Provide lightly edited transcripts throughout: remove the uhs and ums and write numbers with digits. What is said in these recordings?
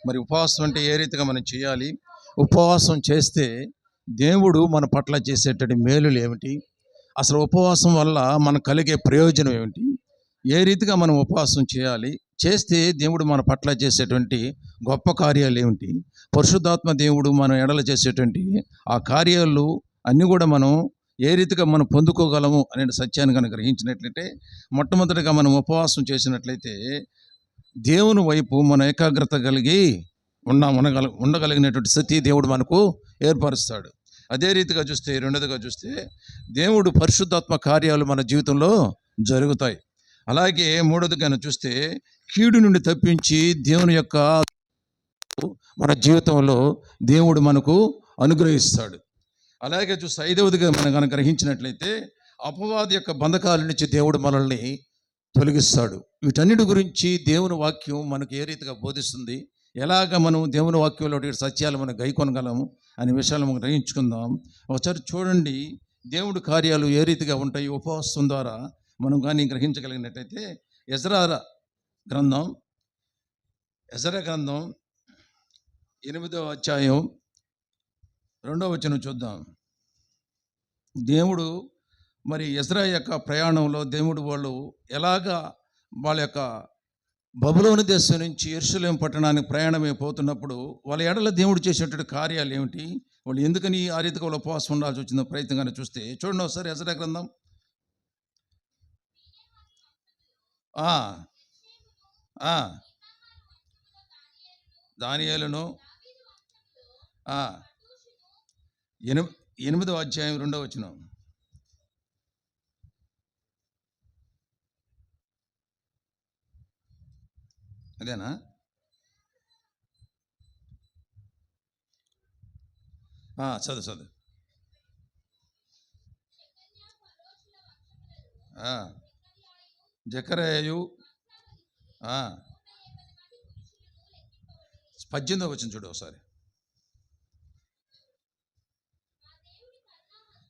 మరి ఉపవాసం అంటే ఏ రీతిగా మనం చేయాలి, ఉపవాసం చేస్తే దేవుడు మన పట్ల చేసేటటువంటి మేలులు ఏమిటి, అసలు ఉపవాసం వల్ల మనకు కలిగే ప్రయోజనం ఏమిటి, ఏ రీతిగా మనం ఉపవాసం చేయాలి, చేస్తే దేవుడు మన పట్ల చేసేటువంటి గొప్ప కార్యాలు ఏమిటి, పరిశుద్ధాత్మ దేవుడు మన ఎడల చేసేటువంటి ఆ కార్యాలు అన్నీ కూడా మనం ఏ రీతిగా మనం పొందుకోగలము అనే సత్యాన్ని కనుక గ్రహించినట్లయితే, మొట్టమొదటిగా మనం ఉపవాసం చేసినట్లయితే దేవుని వైపు మన ఏకాగ్రత కలిగి ఉండగలిగినటువంటి స్థితి దేవుడు మనకు ఏర్పరుస్తాడు. అదే రీతిగా చూస్తే, రెండోదిగా చూస్తే దేవుడు పరిశుద్ధాత్మ కార్యాలు మన జీవితంలో జరుగుతాయి. అలాగే మూడోదిగా చూస్తే కీడు నుండి తప్పించి దేవుని యొక్క మన జీవితంలో దేవుడు మనకు అనుగ్రహిస్తాడు. అలాగే చూస్తే ఐదవదిగా మనం కనుక గ్రహించినట్లయితే అపవాది యొక్క బంధకాల నుంచి దేవుడు మనల్ని తొలగిస్తాడు. వీటన్నిటి గురించి దేవుని వాక్యం మనకు ఏ రీతిగా బోధిస్తుంది, ఎలాగ మనం దేవుని వాక్యంలో సత్యాలు మనం గైకొనగలము అనే విషయాలు మనం గ్రహించుకుందాం. ఒకసారి చూడండి, దేవుడి కార్యాలు ఏ రీతిగా ఉంటాయి ఉపవాసం ద్వారా మనం కానీ గ్రహించగలిగినట్టయితే ఎజ్రా గ్రంథం 8వ అధ్యాయం 2వ వచనం చూద్దాం. దేవుడు మరి ఎజ్రా యొక్క ప్రయాణంలో దేవుడు వాళ్ళు ఎలాగా వాళ్ళ యొక్క బబులోను దేశం నుంచి యెరూషలేము పట్టణానికి ప్రయాణమైపోతున్నప్పుడు వాళ్ళ ఎడల దేవుడు చేసేటువంటి కార్యాలు ఏమిటి, వాళ్ళు ఎందుకని ఆ రీతిగా వాళ్ళు ఉపవాసం ఉండాల్సి వచ్చిన ప్రయత్నంగానే చూస్తే చూడండి ఒకసారి ఎజ్రా గ్రంథం. దానియేలును 8వ అధ్యాయం 2వ వచనం. అదేనా? చదువు. జకరయాయు 18వ వచనం చూడు ఒకసారి.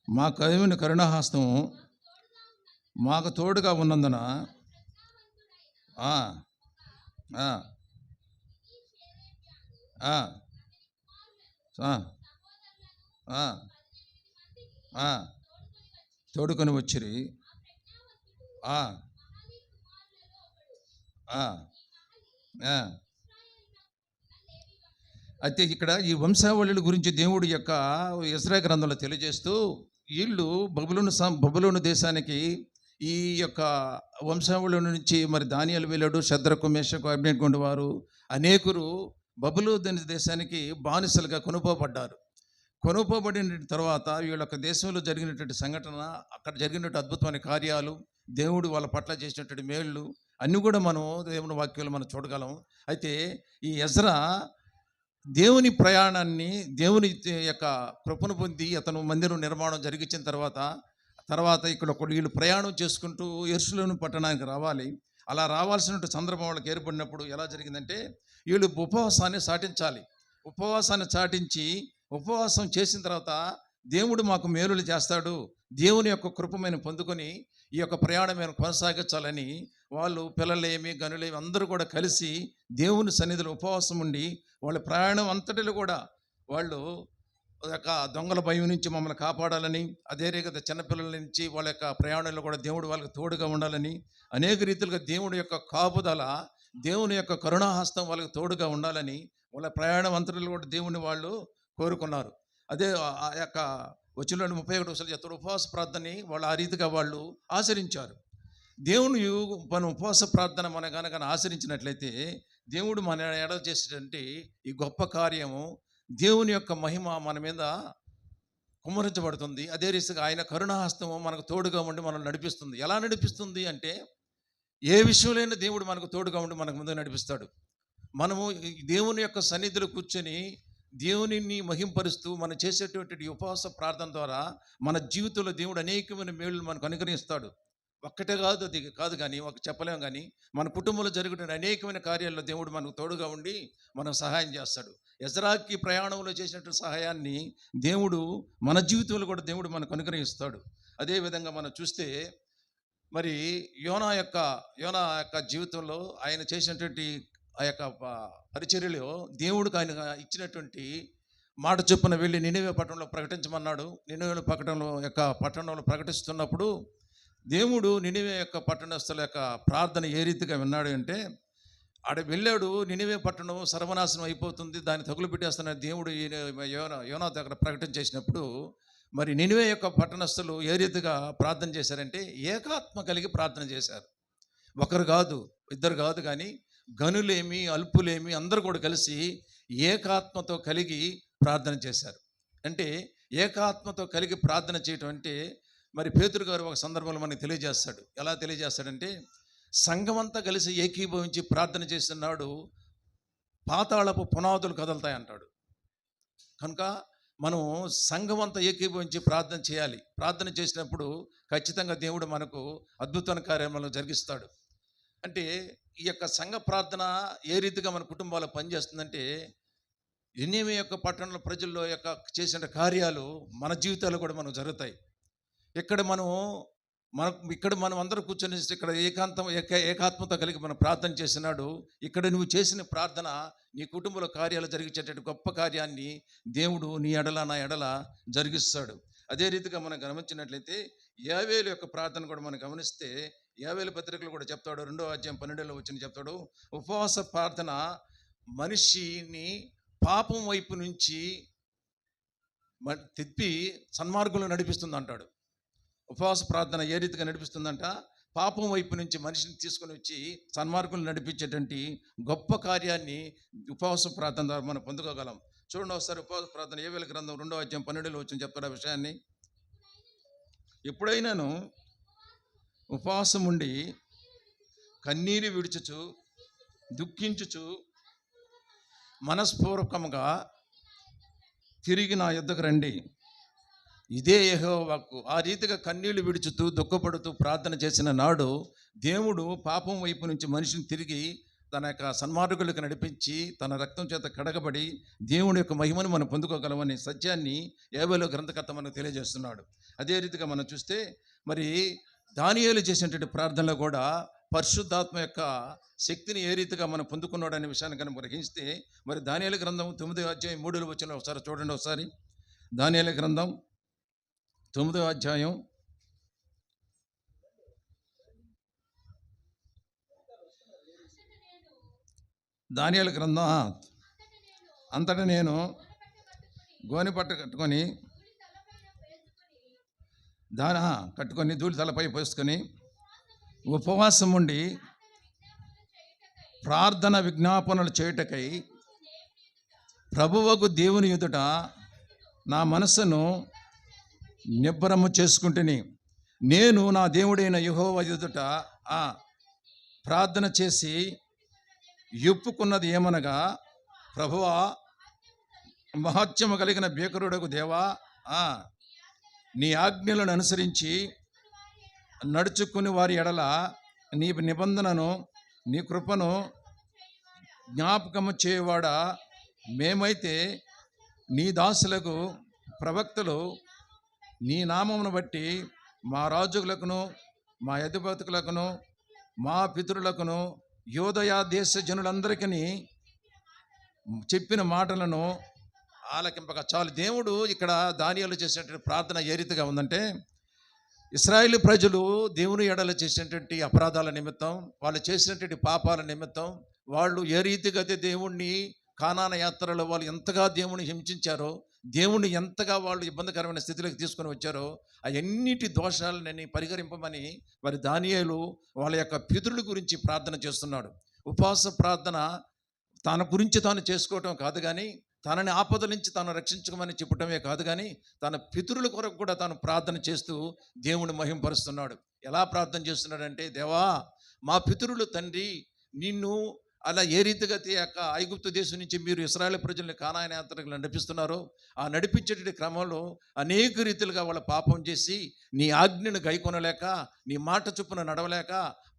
మా దేవుని కరుణాహస్తం మాకు తోడుగా ఉన్నందున తోడుకొని వచ్చిరి. అయితే ఇక్కడ ఈ వంశావళుల గురించి దేవుడి యొక్క యెషయా గ్రంథంలో తెలియజేస్తూ, వీళ్ళు బబులోను దేశానికి ఈ యొక్క వంశావళి నుంచి మరి దానియేలు వెళ్ళాడు, శద్రకు మేషకు అబేద్నెగో వారు అనేకులు బబులోను దేశానికి బానిసలుగా కొనుపోబడిన తర్వాత వీళ్ళ యొక్క దేశంలో జరిగినటువంటి సంఘటన, అక్కడ జరిగినటువంటి అద్భుతమైన కార్యాలు, దేవుడు వాళ్ళ పట్ల చేసినటువంటి మేళ్ళు అన్నీ కూడా మనం దేవుని వాక్యాలు మనం చూడగలం. అయితే ఈ ఎజ్రా దేవుని ప్రయాణాన్ని, దేవుని యొక్క కృపను పొంది అతను మందిరం నిర్మాణం జరిగించిన తర్వాత ఇక్కడ వీళ్ళు ప్రయాణం చేసుకుంటూ యెరూషలేము పట్టణానికి రావాలి. అలా రావాల్సిన సందర్భం వాళ్ళకి ఏర్పడినప్పుడు ఎలా జరిగిందంటే, వీళ్ళు ఉపవాసాన్ని చాటించి ఉపవాసం చేసిన తర్వాత దేవుడు మాకు మేలులు చేస్తాడు, దేవుని యొక్క కృపమైన పొందుకొని ఈ యొక్క ప్రయాణమైన కొనసాగించాలని వాళ్ళు పిల్లలేమి గనులేమి అందరూ కూడా కలిసి దేవుని సన్నిధిలో ఉపవాసం ఉండి వాళ్ళ ప్రయాణం అంతటిలో కూడా వాళ్ళు యొక్క దొంగల భయం నుంచి మమ్మల్ని కాపాడాలని, అదే రీతిగా చిన్నపిల్లల నుంచి వాళ్ళ యొక్క ప్రయాణంలో కూడా దేవుడు వాళ్ళకి తోడుగా ఉండాలని, అనేక రీతిలుగా దేవుడి యొక్క కాపుదల, దేవుని యొక్క కరుణాహస్తం వాళ్ళకి తోడుగా ఉండాలని వాళ్ళ ప్రయాణం అంతటిలో కూడా దేవుని వాళ్ళు కోరుకున్నారు. అదే ఆ యొక్క వచ్చిన 31 రోజులు చెప్తాడు ఉపవాస ప్రార్థనని వాళ్ళు ఆ రీతిగా వాళ్ళు ఆచరించారు. దేవుని మన ఉపవాస ప్రార్థన మన కనుక ఆచరించినట్లయితే దేవుడు మన ఎడల చేసేటువంటి ఈ గొప్ప కార్యము, దేవుని యొక్క మహిమ మన మీద కుమ్మరించబడుతుంది. అదే రీతిగా ఆయన కరుణాహస్తము మనకు తోడుగా ఉండి మనల్ని నడిపిస్తుంది. ఎలా నడిపిస్తుంది అంటే, ఏ విషయంలోనైనా దేవుడు మనకు తోడుగా ఉండి మనకు ముందు నడిపిస్తాడు. మనము దేవుని యొక్క సన్నిధిలో కూర్చొని దేవునిని మహింపరుస్తూ మనం చేసేటువంటి ఉపవాస ప్రార్థన ద్వారా మన జీవితంలో దేవుడు అనేకమైన మేళ్ళు మనకు అనుగ్రహిస్తాడు. ఒక్కటే కాదు కానీ చెప్పలేము కానీ మన కుటుంబంలో జరుగుతున్న అనేకమైన కార్యాల్లో దేవుడు మనకు తోడుగా ఉండి మనకు సహాయం చేస్తాడు. ఎజ్రాకి ప్రయాణంలో చేసినటువంటి సహాయాన్ని దేవుడు మన జీవితంలో కూడా దేవుడు మనకు అనుగ్రహిస్తాడు. అదేవిధంగా మనం చూస్తే మరి యోనా యొక్క జీవితంలో ఆయన చేసినటువంటి ఆ యొక్క పరిచర్యలో దేవుడికి ఆయన ఇచ్చినటువంటి మాట చొప్పున వెళ్ళి నినివే పట్టణంలో ప్రకటించమన్నాడు. నినివే పట్టణంలో ప్రకటిస్తున్నప్పుడు దేవుడు నినివే యొక్క పట్టణస్థుల యొక్క ప్రార్థన ఏ రీతిగా విన్నాడు అంటే, ఆడ వెళ్ళాడు, నినివే పట్టణం సర్వనాశనం అయిపోతుంది, దాన్ని తగులు పెట్టేస్తున్న దేవుడు యోనాతో అక్కడ ప్రకటన చేసినప్పుడు, మరి నినివే యొక్క పట్టణస్థులు ఏ రీతిగా ప్రార్థన చేశారంటే ఏకాత్మ కలిగి ప్రార్థన చేశారు. ఒకరు కాదు, ఇద్దరు కాదు, కానీ గనులేమి అల్పులేమి అందరూ కూడా కలిసి ఏకాత్మతో కలిగి ప్రార్థన చేశారు. అంటే ఏకాత్మతో కలిగి ప్రార్థన చేయటం అంటే, మరి పేతురు గారు ఒక సందర్భంలో మనకి తెలియజేస్తాడు. ఎలా తెలియజేస్తాడంటే, సంఘమంతా కలిసి ఏకీభవించి ప్రార్థన చేస్తున్నాడు, పాతాళపు పునాదులు కదులుతాయి అంటాడు. కనుక మనం సంఘమంతా ఏకీభవించి ప్రార్థన చేయాలి. ప్రార్థన చేసినప్పుడు ఖచ్చితంగా దేవుడు మనకు అద్భుతమైన కార్యములను జరిగిస్తాడు. అంటే ఈ యొక్క సంఘ ప్రార్థన ఏ రీతిగా మన కుటుంబాల్లో పనిచేస్తుందంటే, నినివే యొక్క పట్టణంలో ప్రజల్లో యొక్క చేసిన కార్యాలు మన జీవితాల్లో కూడా మనకు జరుగుతాయి. ఇక్కడ మనం అందరూ కూర్చొని ఇక్కడ ఏకాత్మత కలిగి మనం ప్రార్థన చేసినాడు. ఇక్కడ నువ్వు చేసిన ప్రార్థన నీ కుటుంబంలో కార్యాలు జరిగించేటట్టు గొప్ప కార్యాన్ని దేవుడు నీ ఎడల నా ఎడల జరిగిస్తాడు. అదే రీతిగా మనం గమనించినట్లయితే యావేలు యొక్క ప్రార్థన కూడా మనం గమనిస్తే, యావేలు పత్రికలు కూడా చెప్తాడు, 2వ అధ్యాయం 12వ వచనం చెప్తాడు, ఉపవాస ప్రార్థన మనిషిని పాపం వైపు నుంచి తిప్పి సన్మార్గంలో నడిపిస్తుంది అంటాడు. ఉపవాస ప్రార్థన ఏ రీతిగా నడిపిస్తుందంట, పాపం వైపు నుంచి మనిషిని తీసుకొని వచ్చి సన్మార్గంలో నడిపించేటువంటి గొప్ప కార్యాన్ని ఉపవాస ప్రార్థన ద్వారా మనం పొందుకోగలం. చూడండి ఒకసారి ఉపవాస ప్రార్థన యావేలు గ్రంథం 2వ అధ్యాయం 12వ వచనం చెప్తాడు ఆ విషయాన్ని. ఎప్పుడైనాను ఉపవాసం ఉండి కన్నీరు విడుచుచు దుఃఖించుచు మనస్పూర్వకంగా తిరిగి నా యొద్దకు రండి, ఇదే యెహోవా వాక్కు. ఆ రీతిగా కన్నీళ్లు విడుచుతూ దుఃఖపడుతూ ప్రార్థన చేసిన నాడు దేవుడు పాపం వైపు నుంచి మనిషిని తిరిగి తన యొక్క సన్మార్గులకు నడిపించి తన రక్తం చేత కడగబడి దేవుడి యొక్క మహిమను మనం పొందుకోగలమనే సత్యాన్ని యావేలు గ్రంథకర్త మనకు తెలియజేస్తున్నాడు. అదే రీతిగా మనం చూస్తే, మరి దానియేలు చేసినటువంటి ప్రార్థనలో కూడా పరిశుద్ధాత్మ యొక్క శక్తిని ఏ రీతిగా మనం పొందుకున్నాడు అనే విషయాన్ని కనుక గ్రహిస్తే, మరి దానియేలు గ్రంథం 9వ అధ్యాయం 3వ వచనం ఒకసారి చూడండి. ఒకసారి దానియేలు గ్రంథం 9వ అధ్యాయం 9 అంతటా నేను గోనెపట్ట కట్టుకొని కట్టుకొని ధూళి తలపై పోసుకొని ఉపవాసం ఉండి ప్రార్థన విజ్ఞాపనలు చేయుటకై ప్రభువగు దేవుని ఎదుట నా మనస్సును నిబ్బరము చేసుకుంటుని, నేను నా దేవుడైన యెహోవా ఎదుట ప్రార్థన చేసి ఒప్పుకున్నది ఏమనగా, ప్రభువా, మహత్యము కలిగిన భీకరుడకు దేవా, నీ ఆజ్ఞలను అనుసరించి నడుచుకుని వారి ఎడల నీ నిబంధనను నీ కృపను జ్ఞాపకము చేయవాడా, మేమైతే నీ దాసులకు ప్రవక్తలు నీ నామమును బట్టి మా రాజులకును మా అధిపతులకును మా పితరులకును యోదయ దేశ జనులందరికీ చెప్పిన మాటలను ఆలకింపక చాలు. దేవుడు ఇక్కడ దానియేలు చేసినటువంటి ప్రార్థన ఏ రీతిగా ఉందంటే, ఇశ్రాయేలు ప్రజలు దేవుని ఎడల చేసినటువంటి అపరాధాల నిమిత్తం, వాళ్ళు చేసినటువంటి పాపాల నిమిత్తం, వాళ్ళు ఏ రీతిగా అయితే దేవుణ్ణి కానాన యాత్రలో వాళ్ళు ఎంతగా దేవుని హింసించారో, దేవుణ్ణి ఎంతగా వాళ్ళు ఇబ్బందికరమైన స్థితిలోకి తీసుకొని వచ్చారో, అవన్నిటి దోషాలని పరిహరింపమని మరి దానియేలు వాళ్ళ యొక్క పితరుల గురించి ప్రార్థన చేస్తున్నాడు. ఉపవాస ప్రార్థన తన గురించి తాను చేసుకోవటం కాదు, కానీ తనని ఆపద నుంచి తాను రక్షించుకోమని చెప్పటమే కాదు, కానీ తన పితరుల కొరకు కూడా తాను ప్రార్థన చేస్తూ దేవుని మహింపరుస్తున్నాడు. ఎలా ప్రార్థన చేస్తున్నాడంటే, దేవా, మా పితరులు తండ్రి నిన్ను అలా ఏ రీతిగా ఐగుప్తు దేశం నుంచి మీరు ఇశ్రాయేలు ప్రజల్ని కానాన యాత్రకు నడిపిస్తున్నారో, ఆ నడిపించేటి క్రమంలో అనేక రీతిలుగా వాళ్ళ పాపం చేసి నీ ఆజ్ఞను గైకొనలేక, నీ మాట చొప్పున నడవలేక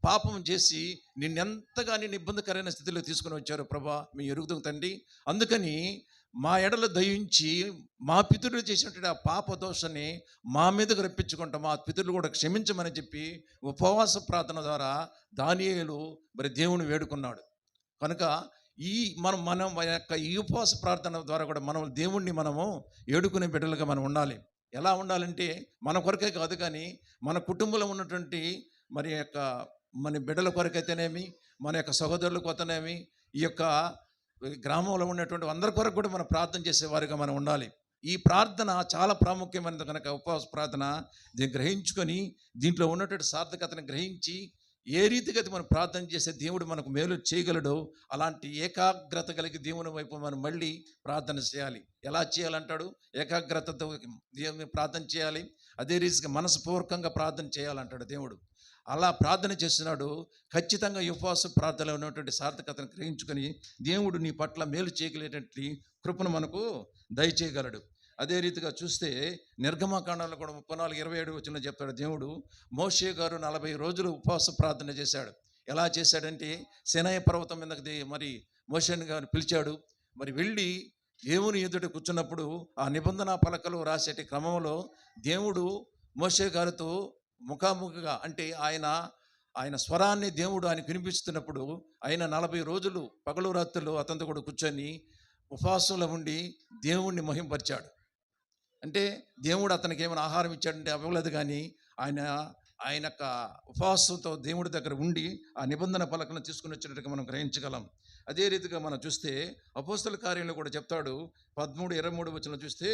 పాపం చేసి నిన్నెంతగా నేను ఇబ్బందికరమైన స్థితిలో తీసుకుని వచ్చారు ప్రభా, మీ ఎరుగుదం తండ్రి. అందుకని మా ఎడల దయించి మా పితరులు చేసినటువంటి ఆ పాప దోషాన్ని మా మీదకు రప్పించుకుంటాం, మా పితరులు కూడా క్షమించమని చెప్పి ఉపవాస ప్రార్థన ద్వారా దానియేలు మరి దేవుని వేడుకున్నాడు. కనుక ఈ మనం మన యొక్క ఈ ఉపవాస ప్రార్థన ద్వారా కూడా మనం దేవుణ్ణి మనము ఏడుకునే బిడ్డలుగా మనం ఉండాలి. ఎలా ఉండాలంటే మన కొరకే కాదు కానీ మన కుటుంబంలో ఉన్నటువంటి మరి యొక్క మన బిడ్డల కొరకైతేనేమి, మన యొక్క సహోదరుల కొరతనేమి, ఈ యొక్క గ్రామంలో ఉన్నటువంటి అందరి కొరకు కూడా మనం ప్రార్థన చేసేవారిగా మనం ఉండాలి. ఈ ప్రార్థన చాలా ప్రాముఖ్యమైనది కనుక ఉపవాస ప్రార్థన దీన్ని గ్రహించుకొని దీంట్లో ఉన్నటువంటి సార్థకతను గ్రహించి ఏ రీతిగా అయితే మనం ప్రార్థన చేసే దేవుడు మనకు మేలు చేయగలడో అలాంటి ఏకాగ్రత కలిగి దేవుని వైపు మనం మళ్ళీ ప్రార్థన చేయాలి. ఎలా చేయాలంటాడు? ఏకాగ్రతతో దేవుని ప్రార్థన చేయాలి. అదే రీతిగా మనస్పూర్వకంగా ప్రార్థన చేయాలంటాడు దేవుడు. అలా ప్రార్థన చేస్తున్నాడు. ఖచ్చితంగా ఈ ఉపవాస ప్రార్థనలో ఉన్నటువంటి సార్థకతను గ్రహించుకొని దేవుడు నీ పట్ల మేలు చేయగలిగేటువంటి కృపను మనకు దయచేయగలడు. అదే రీతిగా చూస్తే నిర్గమకాండంలో కూడా 34:27 వచనంలో చెప్తాడు దేవుడు, మోషే గారు 40 రోజులు ఉపవాస ప్రార్థన చేశాడు. ఎలా చేశాడంటే సినాయి పర్వతం మీదకి మరి మోషేని గారిని పిలిచాడు. మరి వెళ్ళి దేవుని ఎదుట కూర్చున్నప్పుడు ఆ నిబంధన పలకలు రాసేటి క్రమంలో దేవుడు మోషే గారితో ముఖాముఖిగా అంటే ఆయన స్వరాన్ని దేవుడు ఆయనకు వినిపిస్తున్నప్పుడు ఆయన 40 రోజులు పగలు రాత్రులు అతనితో కూడా కూర్చొని ఉపవాసంలో ఉండి దేవుణ్ణి మహింపరిచాడు. అంటే దేవుడు అతనికి ఏమైనా ఆహారం ఇచ్చాడంటే అవ్వలేదు, కానీ ఆయన యొక్క ఉపవాసంతో దేవుడి దగ్గర ఉండి ఆ నిబంధన పలకను తీసుకుని వచ్చినట్టుగా మనం గ్రహించగలం. అదే రీతిగా మనం చూస్తే అపోస్తల కార్యంలో కూడా చెప్తాడు 13:23 వచనం చూస్తే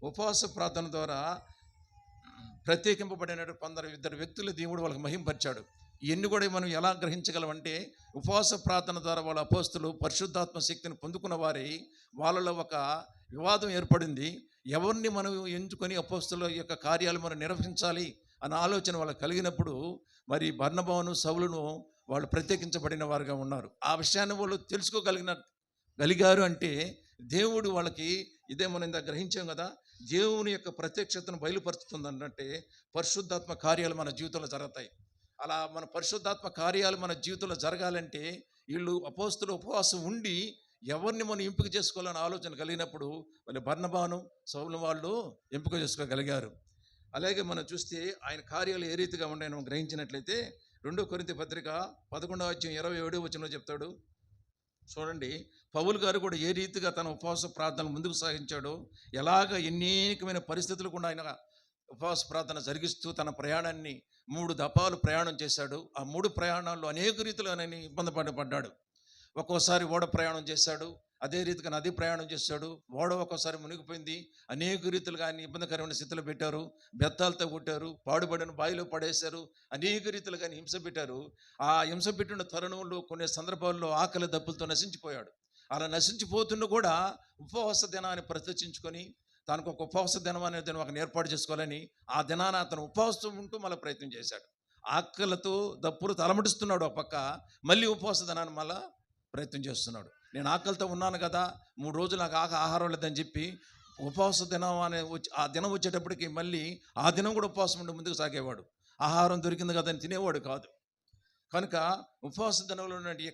ఉపవాస ప్రార్థన ద్వారా ప్రత్యేకింపబడినటువంటి ఇద్దరు వ్యక్తులు దేవుడు వాళ్ళకి మహింపరిచాడు. ఇవన్నీ కూడా మనం ఎలా గ్రహించగలమంటే ఉపవాస ప్రార్థన ద్వారా వాళ్ళ అపోస్తులు పరిశుద్ధాత్మ శక్తిని పొందుకున్న వారి వాళ్ళలో ఒక వివాదం ఏర్పడింది. ఎవరిని మనం ఎంచుకొని అపోస్తుల యొక్క కార్యాలు మనం నిర్వహించాలి అన్న ఆలోచన వాళ్ళకి కలిగినప్పుడు మరి బర్నబాను సౌలును వాళ్ళు ప్రత్యేకించబడిన వారుగా ఉన్నారు. ఆ విషయాన్ని వాళ్ళు తెలుసుకోగలిగారు అంటే దేవుడు వాళ్ళకి ఇదే మనం ఇందాక గ్రహించాం కదా, దేవుని యొక్క ప్రత్యక్షతను బయలుపరుస్తుంది అంటే పరిశుద్ధాత్మ కార్యాలు మన జీవితంలో జరుగుతాయి. అలా మన పరిశుద్ధాత్మ కార్యాలు మన జీవితంలో జరగాలంటే వీళ్ళు అపోస్తులు ఉపవాసం ఉండి ఎవరిని మనం ఎంపిక చేసుకోవాలని ఆలోచన కలిగినప్పుడు వాళ్ళు బర్నబాను సౌలు వాళ్ళు ఎంపిక చేసుకోగలిగారు. అలాగే మనం చూస్తే ఆయన కార్యాలు ఏ రీతిగా ఉన్నాయని మనం గ్రహించినట్లయితే 2 కొరింథీ పత్రిక 11:27 చెప్తాడు. చూడండి, పౌలు గారు కూడా ఏ రీతిగా తన ఉపవాస ప్రార్థన ముందుకు సాగించాడో, ఎలాగ ఎన్నేకమైన పరిస్థితులు కూడా ఆయన ఉపవాస ప్రార్థన జరిగిస్తూ తన ప్రయాణాన్ని 3 దఫాలు ప్రయాణం చేశాడు. ఆ 3 ప్రయాణాల్లో అనేక రీతిలో ఆయన ఇబ్బంది పడ్డాడు. ఒక్కోసారి ఓడ ప్రయాణం చేశాడు, అదే రీతిగా నది ప్రయాణం చేశాడు. ఓడ ఒక్కోసారి మునిగిపోయింది, అనేక రీతిలుగా ఆయన ఇబ్బందికరమైన స్థితిలో పెట్టారు, బెత్తాలతో కొట్టారు, పాడుబడిన బావిలో పడేశారు, అనేక రీతిలుగా హింస పెట్టారు. ఆ హింస పెట్టిన తరుణంలో కొన్ని సందర్భాల్లో ఆకలి దప్పులతో నశించిపోయాడు. అలా నశించిపోతున్న కూడా ఉపవాస దినాన్ని ప్రతిష్ఠించుకొని తనకు ఒక ఉపవాస దినం అనే దినం ఒక ఏర్పాటు చేసుకోవాలని ఆ దినాన్ని అతను ఉపవాసం ఉంటూ మళ్ళీ ప్రయత్నం చేశాడు. ఆకలితో దప్పులు తలమటిస్తున్నాడు ఒక పక్క, మళ్ళీ ఉపవాస దినాన్ని మళ్ళీ ప్రయత్నం చేస్తున్నాడు. నేను ఆకలితో ఉన్నాను కదా, 3 రోజులు నాకు ఆహారం లేదని చెప్పి ఉపవాస దినం అనే ఆ దినం వచ్చేటప్పటికి మళ్ళీ ఆ దినం కూడా ఉపవాసం ఉండి ముందుకు సాగేవాడు. ఆహారం దొరికింది కదా అని తినేవాడు కాదు. కనుక ఉపవాస దినంలో ఉన్నటువంటి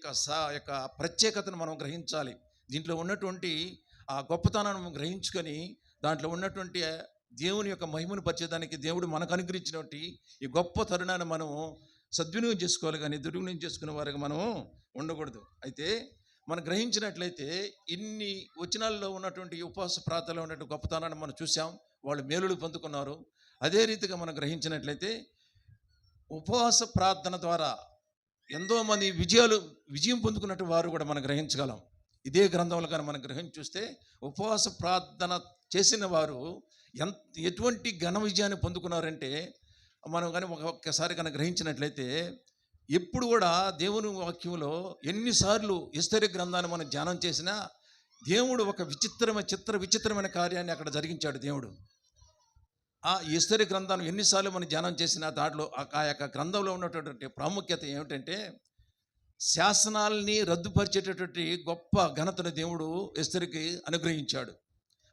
యొక్క ప్రత్యేకతను మనం గ్రహించాలి. దీంట్లో ఉన్నటువంటి ఆ గొప్పతనాన్ని గ్రహించుకొని దాంట్లో ఉన్నటువంటి దేవుని యొక్క మహిమను పరిచేదానికి దేవుడు మనకు అనుగ్రహించినటువంటి ఈ గొప్ప తరుణాన్ని మనం సద్వినియోగం చేసుకోవాలి, కానీ దుర్వినియోగం చేసుకునే వారికి మనం ఉండకూడదు. అయితే మనం గ్రహించినట్లయితే ఇన్ని వచనాల్లో ఉన్నటువంటి ఉపవాస ప్రార్థనలో ఉన్నటువంటి గొప్పతనాన్ని మనం చూసాం. వాళ్ళు మేలులు పొందుకున్నారు. అదే రీతిగా మనం గ్రహించినట్లయితే ఉపవాస ప్రార్థన ద్వారా ఎంతోమంది విజయం పొందుకున్నట్టు వారు కూడా మనం గ్రహించగలం. ఇదే గ్రంథంలో కానీ మనం గ్రహించి చూస్తే ఉపవాస ప్రార్థన చేసిన వారు ఎటువంటి ఘన విజయాన్ని పొందుకున్నారంటే మనం కానీ ఒక్కసారి కనుక గ్రహించినట్లయితే ఎప్పుడు కూడా దేవుని వాక్యంలో ఎన్నిసార్లు ఎస్తేరు గ్రంథాన్ని మనం ధ్యానం చేసినా దేవుడు ఒక విచిత్రమైన కార్యాన్ని అక్కడ జరిగించాడు. దేవుడు ఆ ఎస్తేరు గ్రంథాన్ని ఎన్నిసార్లు మనం ధ్యానం చేసినా దాంట్లో ఆ యొక్క గ్రంథంలో ఉన్నటువంటి ప్రాముఖ్యత ఏమిటంటే శాసనాల్ని రద్దుపరిచేటటువంటి గొప్ప ఘనతను దేవుడు ఎస్తేరుకి అనుగ్రహించాడు.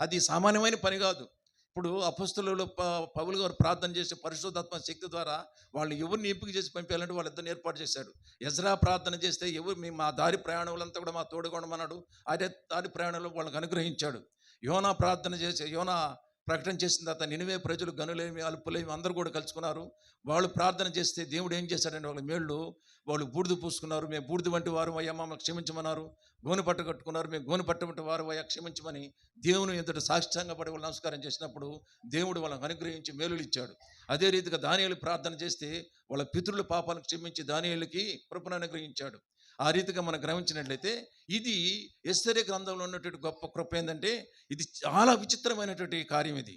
అది సామాన్యమైన పని కాదు. ఇప్పుడు అపొస్తలులు పౌలు గారు ప్రార్థన చేసే పరిశుద్ధాత్మ శక్తి ద్వారా వాళ్ళు ఎవరిని ఎంపిక చేసి పంపించాలంటే వాళ్ళిద్దరిని ఏర్పాటు చేశాడు. ఎజ్రా ప్రార్థన చేస్తే మా దారి ప్రయాణములంతా కూడా మా తోడుగా ఉండమన్నాడు. అదే దారి ప్రయాణంలో వాళ్ళకి అనుగ్రహించాడు. యోనా ప్రార్థన చేసే యోనా ప్రకటన చేసిన తర్వాత నినివే ప్రజలు గనులేమి అల్పులేమి అందరూ కూడా కలుసుకున్నారు. వాళ్ళు ప్రార్థన చేస్తే దేవుడు ఏం చేశాడంటే వాళ్ళ మేళ్ళు వాళ్ళు బూడిద పూసుకున్నారు. మేము బూడిద వంటి వారు అయ్యా మమ్మల్ని క్షమించమన్నారు. గోను పట్ట కట్టుకున్నారు. మేము గోను పట్ట వంటి వారు అయ్యా క్షమించమని దేవుని ఎదుట సాష్టాంగ పడి వాళ్ళు నమస్కారం చేసినప్పుడు దేవుడు వాళ్ళని అనుగ్రహించి మేలులు ఇచ్చాడు. అదే రీతిగా దానియేలు ప్రార్థన చేస్తే వాళ్ళ పితరుల పాపాలను క్షమించి దానియేలుకి కృపను అనుగ్రహించాడు. ఆ రీతిగా మనం గ్రహించినట్లయితే ఇది ఎస్తేరే గ్రంథంలో ఉన్నటువంటి గొప్ప కృప ఏంటంటే ఇది చాలా విచిత్రమైనటువంటి కార్యం. ఇది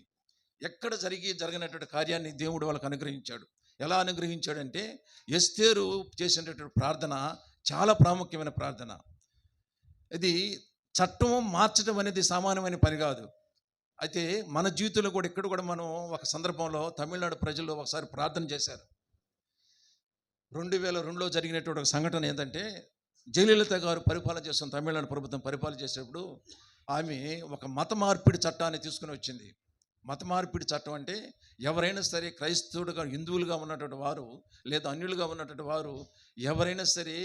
ఎక్కడ జరగనటువంటి కార్యాన్ని దేవుడు వాళ్ళకు అనుగ్రహించాడు. ఎలా అనుగ్రహించాడంటే ఎస్తేరు చేసినటువంటి ప్రార్థన చాలా ప్రాముఖ్యమైన ప్రార్థన. ఇది చట్టం మార్చడం అనేది సామాన్యమైన పని కాదు. అయితే మన జీవితంలో కూడా ఇక్కడ కూడా మనం ఒక సందర్భంలో తమిళనాడు ప్రజలు ఒకసారి ప్రార్థన చేశారు. 2002లో జరిగినటువంటి ఒక సంఘటన ఏంటంటే జయలలిత గారు పరిపాలన చేస్తున్న తమిళనాడు ప్రభుత్వం పరిపాలన చేసేటప్పుడు ఆమె ఒక మత మార్పిడి చట్టాన్ని తీసుకుని వచ్చింది. మత మార్పిడి చట్టం అంటే ఎవరైనా సరే క్రైస్తవుడుగా హిందువులుగా ఉన్నటువంటి వారు లేదా అన్యులుగా ఉన్నటువంటి వారు ఎవరైనా సరే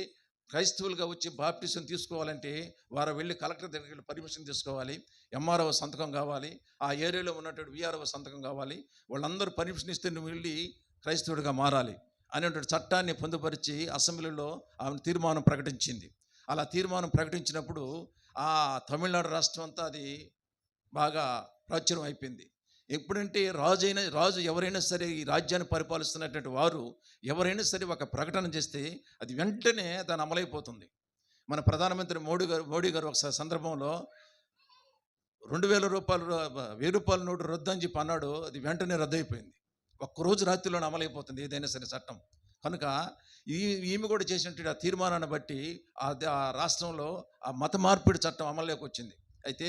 క్రైస్తవులుగా వచ్చి బాప్టిజం తీసుకోవాలంటే వారు వెళ్ళి కలెక్టర్ దగ్గరికి వెళ్ళి పర్మిషన్ తీసుకోవాలి. ఎంఆర్ఓ సంతకం కావాలి. ఆ ఏరియాలో ఉన్నటువంటి విఆర్ఓ సంతకం కావాలి. వాళ్ళందరూ పర్మిషన్ ఇస్తే నువ్వు వెళ్ళి క్రైస్తవుడిగా మారాలి అనేటువంటి చట్టాన్ని పొందుపరిచి అసెంబ్లీలో ఆమె తీర్మానం ప్రకటించింది. అలా తీర్మానం ప్రకటించినప్పుడు ఆ తమిళనాడు రాష్ట్రం అంతా అది బాగా ప్రాచుర్యం అయిపోయింది. ఎప్పుడంటే రాజు ఎవరైనా సరే ఈ రాజ్యాన్ని పరిపాలిస్తున్నటువంటి వారు ఎవరైనా సరే ఒక ప్రకటన చేస్తే అది వెంటనే దాని అమలైపోతుంది. మన ప్రధానమంత్రి మోడీ గారు ఒకసారి సందర్భంలో 2000 రూపాయలు 1000 రూపాయల నోటు రద్దు అని చెప్పి అన్నాడు. అది వెంటనే రద్దయిపోయింది. ఒక్కరోజు రాత్రిలోనే అమలైపోతుంది ఏదైనా సరే చట్టం. కనుక ఈమె కూడా చేసినటువంటి ఆ తీర్మానాన్ని బట్టి ఆ రాష్ట్రంలో ఆ మత మార్పిడి చట్టం అమల్లోకి వచ్చింది. అయితే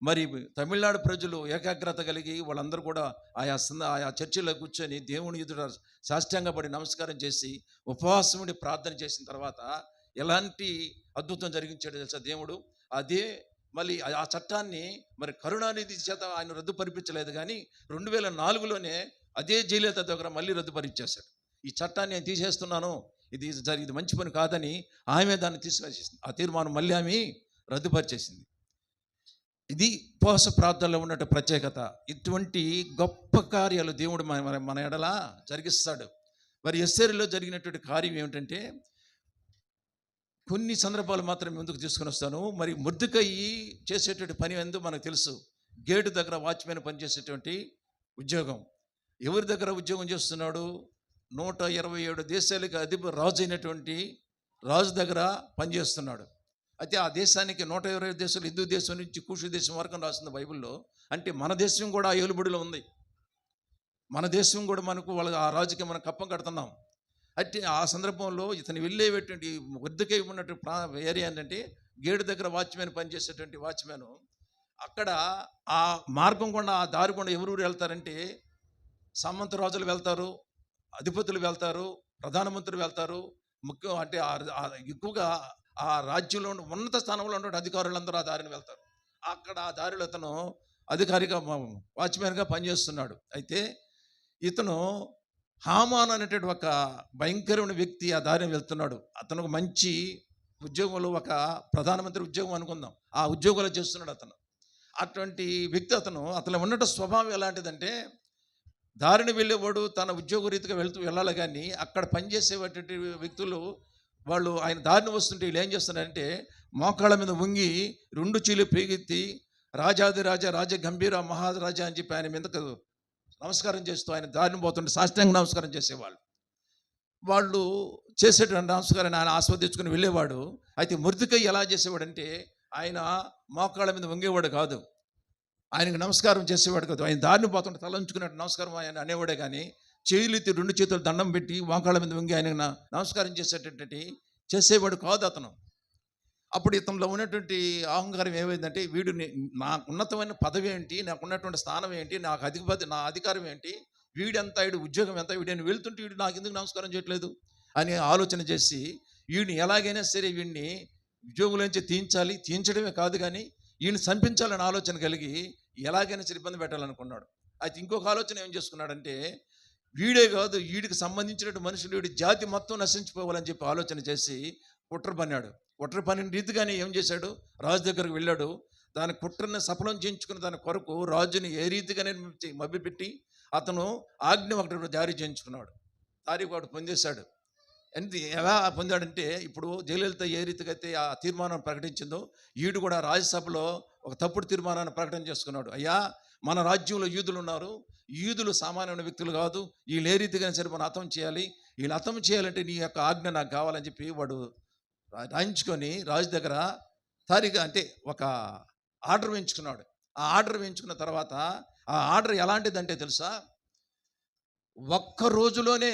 మరి తమిళనాడు ప్రజలు ఏకాగ్రత కలిగి వాళ్ళందరూ కూడా ఆయా చర్చిలో కూర్చొని దేవుని ఎదుట సాష్టాంగపడి నమస్కారం చేసి ఉపవాసం ఉండి ప్రార్థన చేసిన తర్వాత ఎలాంటి అద్భుతం జరిగించాడు తెలుసా దేవుడు. అదే మళ్ళీ ఆ చట్టాన్ని మరి కరుణానిధి చేత ఆయన రద్దుపరిపించలేదు, కానీ 2004లోనే అదే జయలలిత దగ్గర మళ్ళీ రద్దుపరిచేశాడు. ఈ చట్టాన్ని నేను తీసేస్తున్నాను, ఇది మంచి పని కాదని ఆమె దాన్ని తీసివేసేసింది. ఆ తీర్మానం మళ్ళీ ఆమె రద్దుపరిచేసింది. ఇది ఉపవాస ప్రార్థనలో ఉన్నట్టు ప్రత్యేకత. ఇటువంటి గొప్ప కార్యాలు దేవుడు మన ఎడల జరిగిస్తాడు. మరి ఎస్తేరులో జరిగినటువంటి కార్యం ఏమిటంటే కొన్ని సందర్భాలు మాత్రం ముందుకు తీసుకుని వస్తాను. మరి మొర్దెకయి చేసేటువంటి పని ఏందో మనకు తెలుసు. గేటు దగ్గర వాచ్మెన్ పనిచేసేటువంటి ఉద్యోగం. ఎవరి దగ్గర ఉద్యోగం చేస్తున్నాడు? 127 దేశాలకు రాజు అయినటువంటి రాజు దగ్గర పనిచేస్తున్నాడు. అయితే ఆ దేశానికి 120 దేశాలు, హిందూ దేశం నుంచి కూషు దేశం వరకు రాస్తుంది బైబిల్లో. అంటే మన దేశం కూడా ఆ ఏలుబడిలో ఉంది. మన దేశం కూడా వాళ్ళ ఆ రాజుకి మనం కప్పం కడుతున్నాం. అయితే ఆ సందర్భంలో ఇతను వెళ్ళేటువంటి వద్దకై ఉన్నటువంటి ఏరియా ఏంటంటే గేటు దగ్గర వాచ్మెన్ పనిచేసేటువంటి వాచ్మెన్. అక్కడ ఆ మార్గం గుండా ఆ దారి గుండా ఎవరు వెళ్తారంటే సామంత రాజులు వెళ్తారు, అధిపతులు వెళ్తారు, ప్రధానమంత్రులు వెళ్తారు. ముఖ్యం అంటే ఎక్కువగా ఆ రాజ్యంలో ఉన్నత స్థానంలో ఉన్న అధికారులందరూ ఆ దారిని వెళ్తారు. అక్కడ ఆ దారిలో ఇతను అధికారిగా వాచ్మెన్గా పనిచేస్తున్నాడు. అయితే ఇతను హామాన్ అనేటువంటి ఒక భయంకరమైన వ్యక్తి ఆ దారిని వెళ్తున్నాడు. అతను ఒక మంచి ఉద్యోగంలో ఒక ప్రధానమంత్రి ఉద్యోగం అనుకుందాం, ఆ ఉద్యోగాలు చేస్తున్నాడు అతను. అటువంటి వ్యక్తి అతను ఉన్నట్టు స్వభావం ఎలాంటిదంటే దారిని వెళ్ళేవాడు తన ఉద్యోగ రీతిగా వెళ్ళాలి, కానీ అక్కడ పనిచేసేటువంటి వ్యక్తులు వాళ్ళు ఆయన దారిని వస్తుంటే వీళ్ళు ఏం చేస్తున్నారంటే మోకాళ్ళ మీద వంగి 2 చీలు పేగెత్తి రాజాదిరాజా రాజ గంభీర మహారాజా అని చెప్పి ఆయన మీదకు నమస్కారం చేస్తూ ఆయన దారిని పోతుంటే సాష్టాంగ నమస్కారం చేసేవాళ్ళు. వాళ్ళు చేసేటువంటి నమస్కారాన్ని ఆయన ఆస్వాదించుకుని వెళ్ళేవాడు. అయితే మొర్దెకయి ఎలా చేసేవాడంటే ఆయన మోకాళ్ళ మీద వంగేవాడు కాదు, ఆయనకు నమస్కారం చేసేవాడు కాదు. ఆయన దారిని పోతుంటే తలంచుకున్నట్టు నమస్కారం ఆయన అనేవాడే, కానీ చేతులెత్తి 2 చేతులు దండం పెట్టి మోకాళ్ళ మీద వంగి ఆయన నమస్కారం చేసేవాడు కాదు అతను. అప్పుడు ఇతనిలో ఉన్నటువంటి అహంకారం ఏమైందంటే వీడు నాకు ఉన్నతమైన పదవి ఏంటి, నాకు ఉన్నటువంటి స్థానం ఏంటి, నా అధికారం ఏంటి, వీడెంత, వీడు ఉద్యోగం ఎంత, వీడిని వెళ్తుంటే వీడు నాకు ఎందుకు నమస్కారం చేయట్లేదు అని ఆలోచన చేసి వీడిని ఎలాగైనా సరే వీడిని ఉద్యోగుల నుంచి తీయించడమే కాదు కానీ వీడిని చంపించాలని ఆలోచన కలిగి ఎలాగైనా సరే ఇబ్బంది పెట్టాలనుకున్నాడు. అయితే ఇంకొక ఆలోచన ఏం చేసుకున్నాడంటే వీడే కాదు, వీడికి సంబంధించినటువంటి మనుషులు వీడి జాతి మొత్తం నశించిపోవాలని చెప్పి ఆలోచన చేసి కుట్ర పన్నాడు. కుట్ర పని రీతిగానే ఏం చేశాడు, రాజు దగ్గరకు వెళ్ళాడు. దాని కుట్రని సఫలం చేయించుకున్న దాని కొరకు రాజుని ఏ రీతిగా మభ్యపెట్టి అతను ఆజ్ఞ ఒకటి జారీ చేయించుకున్నాడు. తారీఖు ఒకటి పొందేశాడు. ఎలా పొందాడంటే, ఇప్పుడు జయలలిత ఏ రీతిగా అయితే ఆ తీర్మానం ప్రకటించిందో, ఈడు కూడా రాజ్యసభలో ఒక తప్పుడు తీర్మానాన్ని ప్రకటన చేసుకున్నాడు. అయ్యా, మన రాజ్యంలో యూదులు ఉన్నారు, యూదులు సామాన్యమైన వ్యక్తులు కాదు, వీళ్ళు ఏ రీతిగా సరే మనం హతం చేయాలి, వీళ్ళు హతం చేయాలంటే నీ యొక్క ఆజ్ఞ నాకు కావాలని చెప్పి వాడు రాయించుకొని రాజు దగ్గర తారీఖు అంటే ఒక ఆర్డర్ వేయించుకున్నాడు. ఆ ఆర్డర్ వేయించుకున్న తర్వాత ఆ ఆర్డర్ ఎలాంటిదంటే తెలుసా, ఒక్క రోజులోనే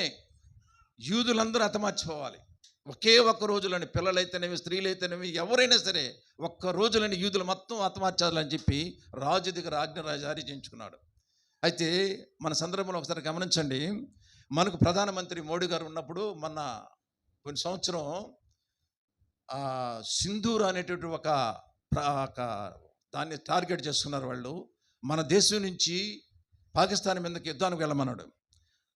యూదులందరూ హతమార్చిపోవాలి. ఒకే ఒక్క రోజులని, పిల్లలైతేనేమి స్త్రీలైతేనేమి ఎవరైనా సరే ఒక్క రోజులని యూదులు మొత్తం హతమార్చాలని చెప్పి రాజు దగ్గర ఆజ్ఞ జారీ చేయించుకున్నాడు. అయితే మన సందర్భంలో ఒకసారి గమనించండి, మనకు ప్రధానమంత్రి మోడీ గారు ఉన్నప్పుడు మొన్న కొన్ని సంవత్సరం సింధూర్ అనేటువంటి ఒక దాన్ని టార్గెట్ చేసుకున్నారు వాళ్ళు. మన దేశం నుంచి పాకిస్తాన్ మీదకి యుద్ధానికి వెళ్ళమన్నాడు.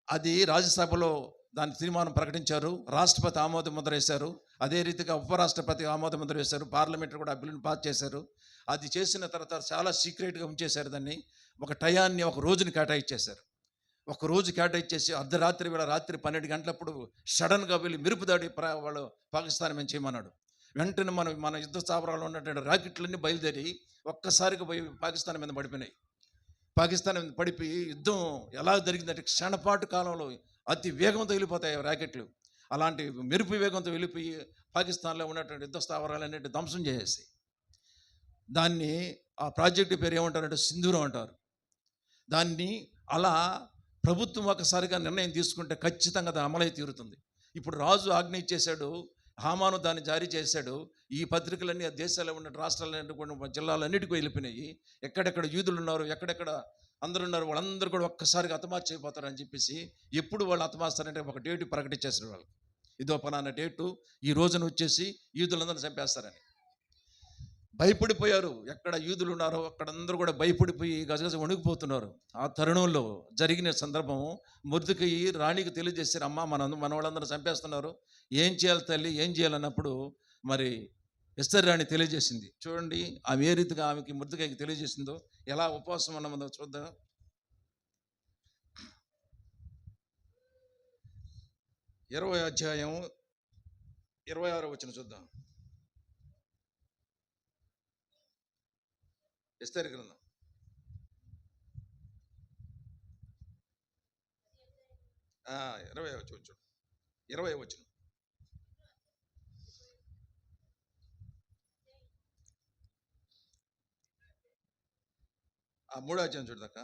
అది రాజ్యసభలో దాని తీర్మానం ప్రకటించారు, రాష్ట్రపతి ఆమోద ముద్ర వేశారు, అదే రీతిగా ఉపరాష్ట్రపతి ఆమోద ముద్ర వేశారు, పార్లమెంట్ కూడా ఆ బిల్లును పాస్ చేశారు. అది చేసిన తర్వాత చాలా సీక్రెట్గా ఉంచేశారు దాన్ని. ఒక టయాన్ని, ఒక రోజుని కేటాయించేశారు. ఒక రోజు కేటాయించేసి అర్ధరాత్రి వేళ రాత్రి 12 గంటలప్పుడు సడన్గా వెళ్ళి మెరుపు దాడి వాళ్ళు పాకిస్తాన్ మేము చేయమన్నాడు. వెంటనే మన యుద్ధ స్థావరాల్లో ఉన్నటువంటి రాకెట్లన్నీ బయలుదేరి ఒక్కసారిగా పోయి పాకిస్తాన్ మీద పడిపోయినాయి. పాకిస్తాన్ మీద పడిపోయి యుద్ధం ఎలా జరిగిందంటే క్షణపాటు కాలంలో అతి వేగంతో వెళ్ళిపోతాయి రాకెట్లు. అలాంటి మెరుపు వేగంతో వెళ్ళిపోయి పాకిస్తాన్లో ఉన్నటువంటి యుద్ధ స్థావరాలన్నింటి ధ్వంసం చేసేసి, దాన్ని ఆ ప్రాజెక్టు పేరు ఏమంటారంటే సింధూరం అంటారు. దాన్ని అలా ప్రభుత్వం ఒకసారిగా నిర్ణయం తీసుకుంటే ఖచ్చితంగా అది అమలై తీరుతుంది. ఇప్పుడు రాజు ఆజ్ఞ ఇచ్చేశాడు, హామాను దాన్ని జారీ చేశాడు. ఈ పత్రికలన్నీ ఆ దేశాల్లో ఉన్న రాష్ట్రాలన్నింటి జిల్లాలన్నిటికీ వెళ్ళిపోయినాయి. ఎక్కడెక్కడ యూదులు ఉన్నారు, ఎక్కడెక్కడ అందరు ఉన్నారు, వాళ్ళందరూ కూడా ఒక్కసారిగా హతమార్చైపోతారని చెప్పేసి, ఎప్పుడు వాళ్ళు హతమారుస్తారంటే ఒక డేటు ప్రకటించేసారు వాళ్ళు. ఇదో పలానా డేటు, ఈ రోజున వచ్చేసి యూదులందరూ చంపేస్తారని. భయపడిపోయారు. ఎక్కడ యూదులు ఉన్నారో అక్కడందరూ కూడా భయపడిపోయి గజగజ వణికిపోతున్నారు. ఆ తరుణంలో జరిగిన సందర్భం, మొర్దెకయి రాణికి తెలియజేశారు, అమ్మ మన వాళ్ళందరూ చంపేస్తున్నారు, ఏం చేయాలి తల్లి, ఏం చేయాలన్నప్పుడు మరి ఎస్తేర్ రాణి తెలియజేసింది. చూడండి ఆమె ఏ రీతిగా ఆమెకి మొర్దెకయికి తెలియజేసిందో, ఎలా ఉపవాసం ఉన్నదో చూద్దాం. 20వ అధ్యాయం 26వ వచనం చూద్దాం. ఎస్తేరు గ్రంథం 20వ వచనం. 20వ వచనం. ఆ 3వ అధ్యాయం చూడదాక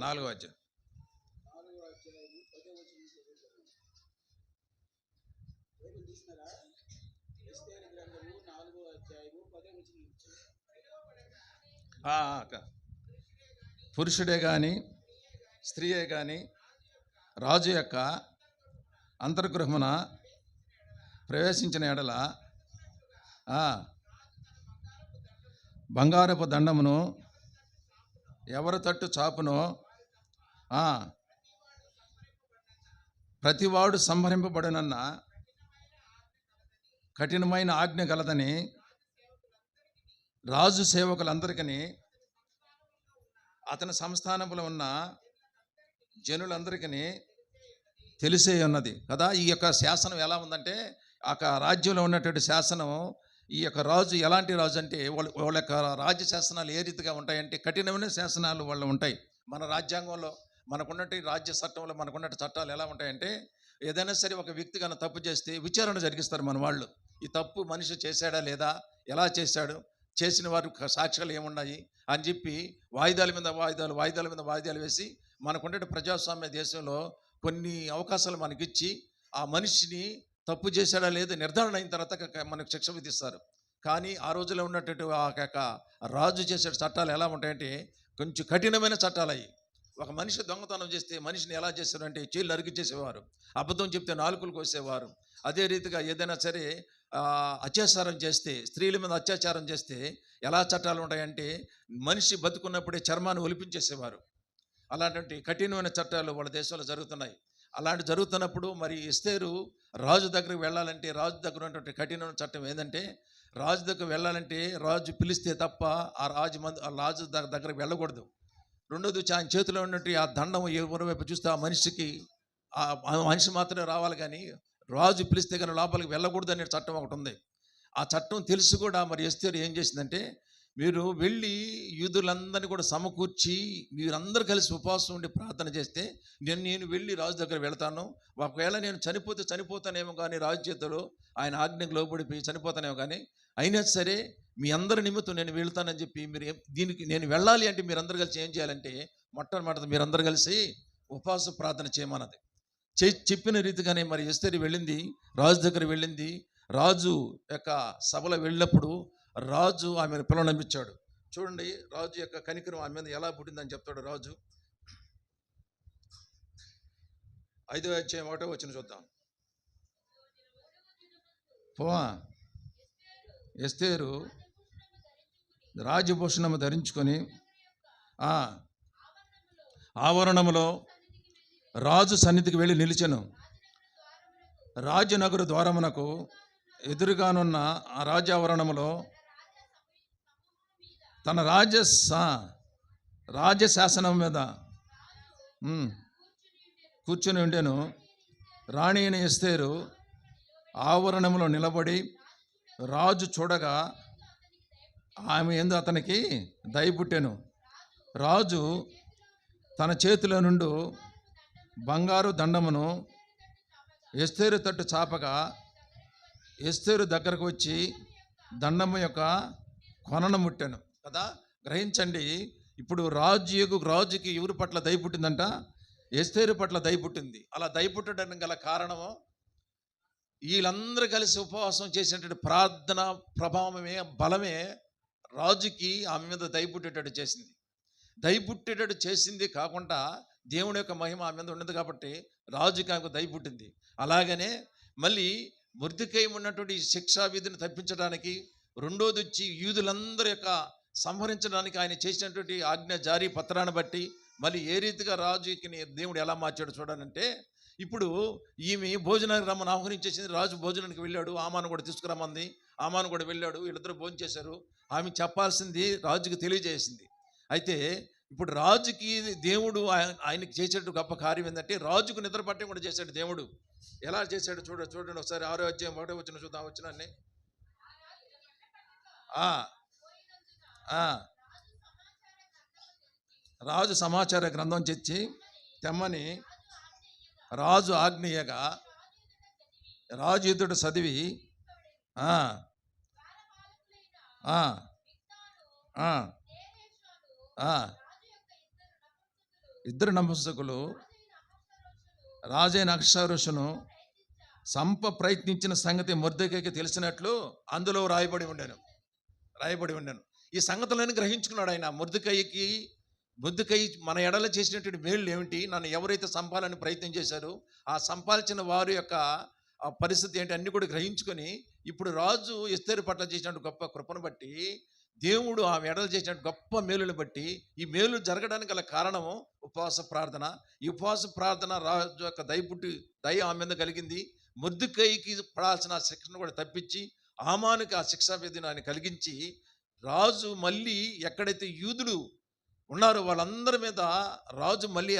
4వ అధ్యాయం. పురుషుడే కానీ స్త్రీయే కానీ రాజు యొక్క అంతర్గృహమున ప్రవేశించిన ఎడల బంగారపు దండమును ఎవరి తట్టు చాపునో ప్రతివాడు సంహరింపబడునన్న కఠినమైన ఆజ్ఞ గలదని రాజు సేవకులందరికీ, అతని సంస్థానంలో ఉన్న జనులందరికీ తెలిసే ఉన్నది కదా. ఈ యొక్క శాసనం ఎలా ఉందంటే, ఆ రాజ్యంలో ఉన్నటువంటి శాసనం, ఈ యొక్క రాజు ఎలాంటి రాజు అంటే, వాళ్ళ యొక్క రాజ్య శాసనాలు ఏ రీతిగా ఉంటాయంటే కఠినమైన శాసనాలు వాళ్ళు ఉంటాయి. మన రాజ్యాంగంలో మనకున్నట్టు రాజ్య చట్టంలో మనకున్నట్టు చట్టాలు ఎలా ఉంటాయంటే, ఏదైనా సరే ఒక వ్యక్తి కన్నా తప్పు చేస్తే విచారణ జరిగిస్తారు మన వాళ్ళు. ఈ తప్పు మనిషి చేశాడా లేదా, ఎలా చేశాడు, చేసిన వారు సాక్ష్యాలు ఏమున్నాయి అని చెప్పి వాయిదాల మీద వాయిదాలు వేసి, మనకుండే ప్రజాస్వామ్య దేశంలో కొన్ని అవకాశాలు మనకిచ్చి ఆ మనిషిని తప్పు చేశాడా లేదా నిర్ధారణ అయిన తర్వాత మనకు శిక్ష విధిస్తారు. కానీ ఆ రోజులో ఉన్నటువంటి ఆ రాజు చేసే చట్టాలు ఎలా ఉంటాయంటే కొంచెం కఠినమైన చట్టాలు అయ్యి. ఒక మనిషి దొంగతనం చేస్తే మనిషిని ఎలా చేశారంటే చేళ్ళు నరికిచ్చేసేవారు, అబద్ధం చెప్తే నాలుకలు కోసేవారు. అదే రీతిగా ఏదైనా సరే అత్యాచారం చేస్తే, స్త్రీల మీద అత్యాచారం చేస్తే ఎలా చట్టాలు ఉంటాయంటే మనిషి బతుకున్నప్పుడే చర్మాన్ని ఒలిపించేసేవారు. అలాంటి కఠినమైన చట్టాలు వాళ్ళ దేశంలో జరుగుతున్నాయి. అలాంటి జరుగుతున్నప్పుడు మరి ఎస్తేరు రాజు దగ్గరికి వెళ్ళాలంటే రాజు దగ్గర ఉన్నటువంటి కఠినమైన చట్టం ఏంటంటే, రాజు దగ్గర వెళ్ళాలంటే రాజు పిలిస్తే తప్ప ఆ రాజు దగ్గరకు వెళ్ళకూడదు. రెండోది వచ్చి ఆయన చేతిలో ఉన్నట్టు ఆ దండం ఎవరి వైపు చూస్తే ఆ మనిషికి ఆ మనిషి మాత్రమే రావాలి, కానీ రాజు పిలిస్తే కానీ లోపలికి వెళ్ళకూడదు అనే చట్టం ఒకటి ఉంది. ఆ చట్టం తెలుసు కూడా మరి ఎస్తేరు ఏం చేసిందంటే, మీరు వెళ్ళి యూదులందరినీ కూడా సమకూర్చి మీరందరూ కలిసి ఉపవాసం ఉండి ప్రార్థన చేస్తే నేను వెళ్ళి రాజు దగ్గర వెళ్తాను. ఒకవేళ నేను చనిపోతానేమో కానీ రాజు చేతిలో ఆయన ఆజ్ఞకు లోబడిపోయి చనిపోతానేమో కానీ, అయినా సరే మీ అందరి నిమిత్తం నేను వెళ్తానని చెప్పి దీనికి నేను వెళ్ళాలి అంటే మీరందరూ కలిసి ఏం చేయాలంటే, మొట్టమొదటి మీరందరూ కలిసి ఉపవాస ప్రార్థన చేయమన్నది. చెప్పిన రీతిగానే మరి ఎస్తేరు వెళ్ళింది, రాజు దగ్గర వెళ్ళింది. రాజు యొక్క సభలో వెళ్ళినప్పుడు రాజు ఆమెను పిలవనంపించాడు. చూడండి రాజు యొక్క కనికరం ఆమె మీద ఎలా పుట్టిందని చెప్తాడు రాజు. 5వ అధ్యాయం 1వ వచనం చూద్దాం. ఎస్తేరు రాజభూషణము ధరించుకొని ఆవరణములో రాజు సన్నిధికి వెళ్ళి నిలిచెను. రాజనగరు ద్వారమునకు ఎదురుగానున్న ఆ రాజావరణములో తన రాజశాసనం మీద కూర్చొని ఉండెను. రాణి అయిన ఎస్తేరు ఆవరణములో నిలబడి రాజు చూడగా ఆమె యందు అతనికి దయ పుట్టెను. రాజు తన చేతిలో నుండి బంగారు దండమును ఎస్తేరు తట్టు చాపగా ఎస్తేరు దగ్గరకు వచ్చి దండము యొక్క కొనను ముట్టాను కదా. గ్రహించండి, ఇప్పుడు రాజుకి ఎవరి పట్ల దయ పుట్టిందంట? ఎస్తేరు పట్ల దయ పుట్టింది. అలా దయ పుట్టడానికి గల కారణము వీళ్ళందరూ కలిసి ఉపవాసం చేసినటువంటి ప్రార్థన ప్రభావమే, బలమే రాజుకి ఆమె మీద దయ పుట్టేటట్టు చేసింది. దయ పుట్టేటట్టు చేసింది కాకుండా దేవుని యొక్క మహిమ ఆమె మీద ఉన్నది కాబట్టి రాజుకి ఆమెకు దయ పుట్టింది. అలాగనే మళ్ళీ మొర్దెకై ఉన్నటువంటి శిక్షా విధిని తప్పించడానికి, రెండోది వచ్చి యూదులందరి యొక్క సంహరించడానికి ఆయన చేసినటువంటి ఆజ్ఞ జారీ పత్రాన్ని బట్టి మళ్ళీ ఏ రీతిగా రాజుకి దేవుడు ఎలా మార్చాడు చూడాలంటే, ఇప్పుడు ఈమె భోజనానికి రమ్మని ఆహ్వానించేసింది. రాజు భోజనానికి వెళ్ళాడు, ఆమాను కూడా తీసుకురమ్మంది. ఆమాను కూడా వెళ్ళాడు, వీళ్ళిద్దరూ భోజనం చేశారు. ఆమె చెప్పాల్సింది రాజుకి తెలియజేసింది. అయితే ఇప్పుడు రాజుకి దేవుడు ఆయనకి చేసేట గొప్ప కార్యం ఏంటంటే, రాజుకు నిద్ర పట్టం కూడా చేశాడు దేవుడు. ఎలా చేశాడు చూడండి ఒకసారి. 6వ అధ్యాయం 1వ వచనం చూద్దాం. వచ్చినాన్ని రాజు సమాచార గ్రంథం తెచ్చి తెమ్మని రాజు ఆజ్ఞయగా రాజు ఇతడు చదివి ఇద్దరు నపుంసకులు రాజైన అహష్వేరోషును ప్రయత్నించిన సంగతి మొర్దెకైకి తెలిసినట్లు అందులో రాయబడి ఉండెను. ఈ సంగతులను గ్రహించుకున్నాడు ఆయన. మొర్దెకై మన ఎడల చేసినటువంటి మేళ్ళు ఏమిటి, నన్ను ఎవరైతే సంపాలని ప్రయత్నం చేశారో ఆ సంపాదించిన వారి యొక్క ఆ పరిస్థితి ఏంటి అన్ని కూడా గ్రహించుకొని, ఇప్పుడు రాజు ఎస్తేరు పట్ల చేసినట్టు గొప్ప కృపను బట్టి, దేవుడు ఆమె ఎడలు చేసిన గొప్ప మేలుని బట్టి, ఈ మేలు జరగడానికి గల కారణము ఉపవాస ప్రార్థన. ఈ ఉపవాస ప్రార్థన రాజు యొక్క దయ ఆమె మీద కలిగింది. మొర్దెకైకి పడాల్సిన శిక్షను కూడా తప్పించి హామానుకి ఆ శిక్షా విధిని ఆయన కలిగించి, రాజు మళ్ళీ ఎక్కడైతే యూదులు ఉన్నారో వాళ్ళందరి మీద రాజు మళ్ళీ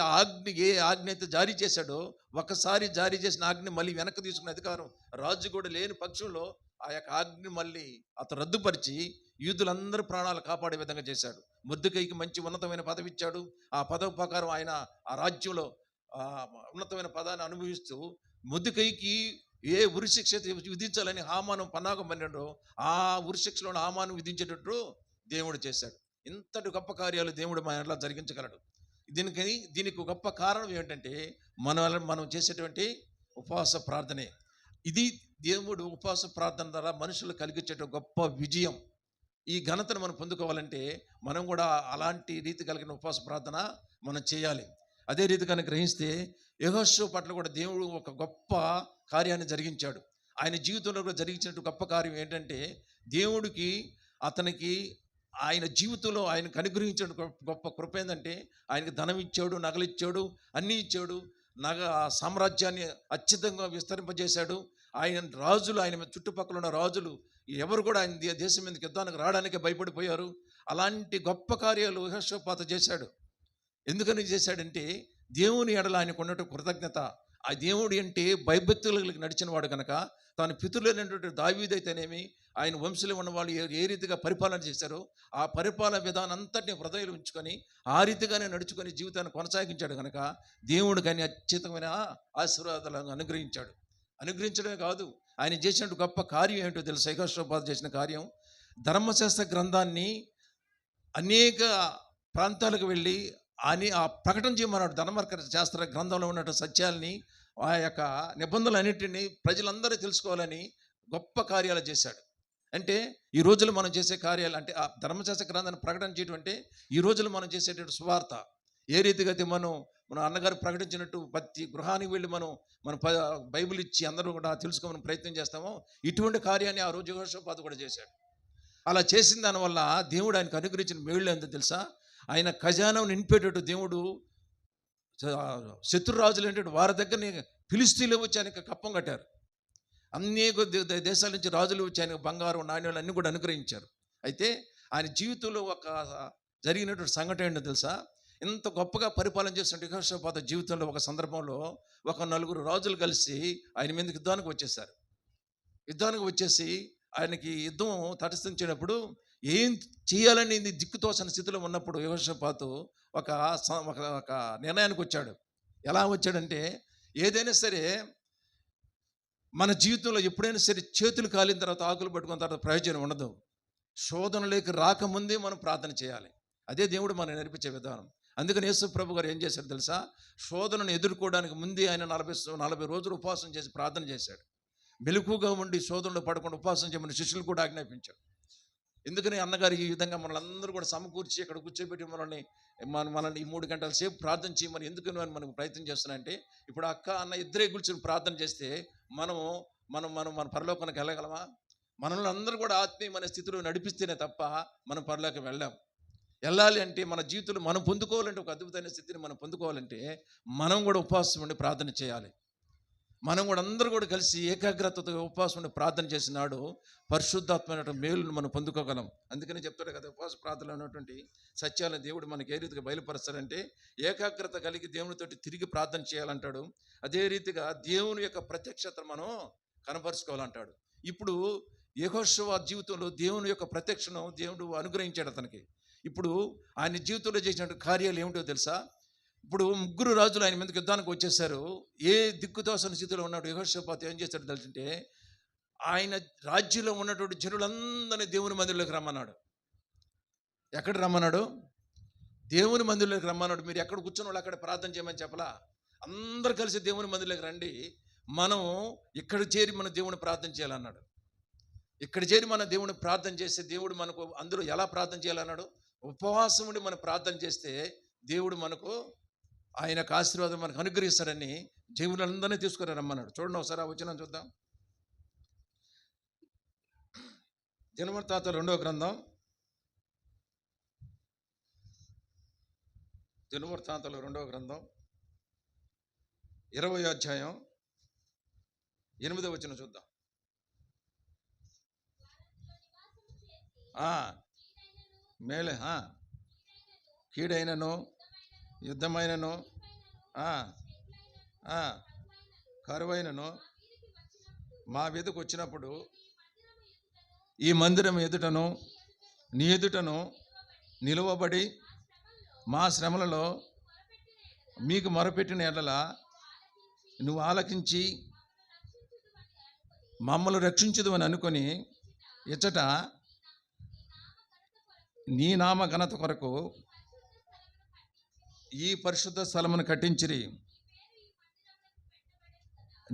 ఏ ఆజ్ఞ అయితే జారీ చేశాడో, ఒకసారి జారీ చేసిన ఆజ్ఞ మళ్ళీ వెనక్కి తీసుకునే అధికారం రాజు కూడా లేని పక్షంలో ఆ యొక్క ఆజ్ఞ మళ్ళీ అతను రద్దుపరిచి యూదులందరూ ప్రాణాలు కాపాడే విధంగా చేశాడు. మొర్దెకైకి మంచి ఉన్నతమైన పదవి ఇచ్చాడు. ఆ పదవి ప్రకారం ఆయన ఆ రాజ్యంలో ఉన్నతమైన పదాన్ని అనుభవిస్తూ మొర్దెకైకి ఏ ఉరిశిక్ష విధించాలని హామాను పన్నాగం పన్నాడో ఆ ఉరిశిక్షలో హామాను విధించేటట్టు దేవుడు చేశాడు. ఇంతటి గొప్ప కార్యాలు దేవుడు మన ఎట్లా జరిగించగలడు. దీనికి గొప్ప కారణం ఏంటంటే మనం చేసేటువంటి ఉపవాస ప్రార్థనే. ఇది దేవుడు ఉపవాస ప్రార్థన ద్వారా మనుషులు కలిగించే గొప్ప విజయం. ఈ ఘనతను మనం పొందుకోవాలంటే మనం కూడా అలాంటి రీతి కలిగిన ఉపవాస ప్రార్థన మనం చేయాలి. అదే రీతిగా గ్రహిస్తే యెహోషువ పట్ల కూడా దేవుడు ఒక గొప్ప కార్యాన్ని జరిగించాడు. ఆయన జీవితంలో కూడా జరిగించినట్టు గొప్ప కార్యం ఏంటంటే, దేవుడికి అతనికి ఆయన జీవితంలో ఆయనకు అనుగ్రహించిన గొప్ప కృప ఏంటంటే, ఆయనకు ధనం ఇచ్చాడు, నగలు ఇచ్చాడు, అన్నీ ఇచ్చాడు. సామ్రాజ్యాన్ని అత్యధికంగా విస్తరింపజేశాడు. ఆయన రాజులు, ఆయన మీద చుట్టుపక్కల ఉన్న రాజులు ఎవరు కూడా ఆయన దేశం మీదకి యుద్ధానికి రావడానికి భయపడిపోయారు. అలాంటి గొప్ప కార్యాలు యెహోషాపాతు చేశాడు. ఎందుకని చేశాడంటే దేవుని ఎడల ఆయనకు ఉన్నట్టు కృతజ్ఞత. ఆ దేవుడు అంటే భయభక్తులకు నడిచిన వాడు కనుక తాను పితరులైనటువంటి దావీదు అయితేనేమి, ఆయన వంశంలో ఉన్న వాళ్ళు ఏ రీతిగా పరిపాలన చేశారో ఆ పరిపాలన విధానం అంతటిని హృదయంలో ఉంచుకొని ఆ రీతిగానే నడుచుకొని జీవితాన్ని కొనసాగించాడు కనుక దేవుడు కానీ అత్యుతమైన ఆశీర్వాదాలను అనుగ్రహించడమే కాదు, ఆయన చేసినట్టు గొప్ప కార్యం ఏంటో తెలుసు. యెహోషాపాతు చేసిన కార్యం, ధర్మశాస్త్ర గ్రంథాన్ని అనేక ప్రాంతాలకు వెళ్ళి ఆ ప్రకటన చేయమన్నాడు. ధర్మశాస్త్ర గ్రంథంలో ఉన్నటువంటి సత్యాల్ని, ఆ యొక్క నిబంధనలన్నింటినీ ప్రజలందరూ తెలుసుకోవాలని గొప్ప కార్యాలు చేశాడు. అంటే ఈ రోజులు మనం చేసే కార్యాలు అంటే ఆ ధర్మశాస్త్ర గ్రంథాన్ని ప్రకటన చేయడం అంటే ఈ రోజులు మనం చేసేటువంటి సువార్త. ఏ రీతిగా అయితే మన అన్నగారు ప్రకటించినట్టు ప్రతి గృహానికి వెళ్ళి మనం బైబిల్ ఇచ్చి అందరూ కూడా తెలుసుకోమని ప్రయత్నం చేస్తామో, ఇటువంటి కార్యాన్ని ఆ రోజు యెహోషాపాతు కూడా చేశాడు. అలా చేసిన దానివల్ల దేవుడు ఆయనకు అనుగ్రహించిన మేళ్ళు ఎంతో తెలుసా? ఆయన ఖజానాను నింపేటట్టు దేవుడు శత్రురాజులు ఏంటంటే వారి దగ్గరని ఫిలిష్తీయులు వచ్చి ఆయనకు కప్పం కట్టారు. అనేక దేశాల నుంచి రాజులు వచ్చి ఆయనకు బంగారం, నాణ్యాలు అన్నీ కూడా అనుగ్రహించారు. అయితే ఆయన జీవితంలో ఒక జరిగినటువంటి సంఘటన ఏంటో తెలుసా? ఇంత గొప్పగా పరిపాలన చేస్తున్న యెహోషాపాతు జీవితంలో ఒక సందర్భంలో ఒక 4 రాజులు కలిసి ఆయన మీదకి యుద్ధానికి వచ్చేసి ఆయనకి యుద్ధం తటస్థించినప్పుడు ఏం చేయాలని దిక్కుతోచని స్థితిలో ఉన్నప్పుడు యెహోషాపాతు ఒక నిర్ణయానికి వచ్చాడు. ఎలా వచ్చాడంటే, ఏదైనా సరే మన జీవితంలో ఎప్పుడైనా సరే చేతులు కాలిన తర్వాత ఆకులు పట్టుకున్న తర్వాత ప్రయోజనం ఉండదు. శోధనలోకి రాకముందే మనం ప్రార్థన చేయాలి. అదే దేవుడు మనం నేర్పించే విధానం. అందుకని యేసు ప్రభు గారు ఏం చేశారు తెలుసా? శోధనను ఎదుర్కోవడానికి ముందే ఆయన 40 రోజులు ఉపవాసం చేసి ప్రార్థన చేశాడు. మెలకుగా ఉండి శోధనలో పడకుండా ఉపవాసం చేయమని శిష్యులు కూడా ఆజ్ఞాపించారు. ఎందుకని అన్నగారు ఈ విధంగా మనల్ని అందరూ కూడా సమకూర్చి ఇక్కడ కూర్చోబెట్టి మనల్ని ఈ 3 గంటల సేపు ప్రార్థన చేయమని ఎందుకని మనకు ప్రయత్నం చేస్తున్నాయంటే, ఇప్పుడు అక్క అన్న ఇద్దరే కూర్చొని ప్రార్థన చేస్తే మన పరలోకానికి వెళ్ళగలమా? మనల్ని అందరూ కూడా ఆత్మీయమైన స్థితిలో నడిపిస్తేనే తప్ప మనం పరలోకి వెళ్ళాలి అంటే మన జీవితంలో మనం పొందుకోవాలంటే, ఒక అద్భుతమైన స్థితిని మనం పొందుకోవాలంటే మనం కూడా ఉపవాసం ఉండి ప్రార్థన చేయాలి. మనం కూడా అందరూ కూడా కలిసి ఏకాగ్రతతో ఉపవాసం ఉండి ప్రార్థన చేసినాడు పరిశుద్ధాత్మైనటువంటి మేలును మనం పొందుకోగలం. అందుకని చెప్తాడు కదా, ఉపవాస ప్రార్థనలో ఉన్నటువంటి సత్యాలను దేవుడు మనకి ఏ రీతిగా బయలుపరుస్తాడంటే, ఏకాగ్రత కలిగి దేవునితోటి తిరిగి ప్రార్థన చేయాలంటాడు. అదే రీతిగా దేవుని యొక్క ప్రత్యక్షతను మనం కనపరుచుకోవాలంటాడు. ఇప్పుడు యెహోషువ జీవితంలో దేవుని యొక్క ప్రత్యక్షను దేవుడు అనుగ్రహించాడు అతనికి. ఇప్పుడు ఆయన జీవితంలో చేసినటువంటి కార్యాలు ఏమిటో తెలుసా? ఇప్పుడు 3 రాజులు ఆయన మీదకి యుద్ధానికి వచ్చేసారు. ఏ దిక్కుతోచని స్థితిలో ఉన్నాడు యెహోషాపాతు ఏం చేశాడు తెలుసంటే, ఆయన రాజ్యంలో ఉన్నటువంటి జనులందరినీ దేవుని మందిరంలోకి రమ్మన్నాడు. ఎక్కడ రమ్మన్నాడు? దేవుని మందిరంలోకి రమ్మన్నాడు. మీరు ఎక్కడ కూర్చొని వాళ్ళు అక్కడ ప్రార్థన చేయమని చెప్పలా. అందరు కలిసి దేవుని మందిరంలోకి రండి, మనం ఇక్కడ చేరి మన దేవుని ప్రార్థన చేయాలన్నాడు. ఇక్కడ చేరి మన దేవుని ప్రార్థన చేస్తే దేవుడు మనకు అందులో ఎలా ప్రార్థన చేయాలన్నాడు? ఉపవాసం ఉండి మనం ప్రార్థన చేస్తే దేవుడు మనకు ఆయన ఆశీర్వాదం మనకు అనుగ్రహిస్తాడని జీవులందరినీ తీసుకుని రమ్మన్నాడు. చూడండి ఒకసారి ఆ వచనం చూద్దాం. దినవృత్తాంతాల 2వ గ్రంథం, దినవృత్తాంతాల 2వ గ్రంథం 20వ అధ్యాయం 8వ వచనం చూద్దాం. మేలే కీడైనను యుద్ధమైనను కరువైనను మా మీదకు వచ్చినప్పుడు ఈ మందిరం ఎదుటను నీ ఎదుటను నిలువబడి మా శ్రమలలో మీకు మొరపెట్టిన ఎడల నువ్వు ఆలకించి మమ్మల్ని రక్షించుదు అని అనుకొని ఇచ్చట నీ నామ ఘనత కొరకు ఈ పరిశుద్ధ స్థలమును కట్టించిరి.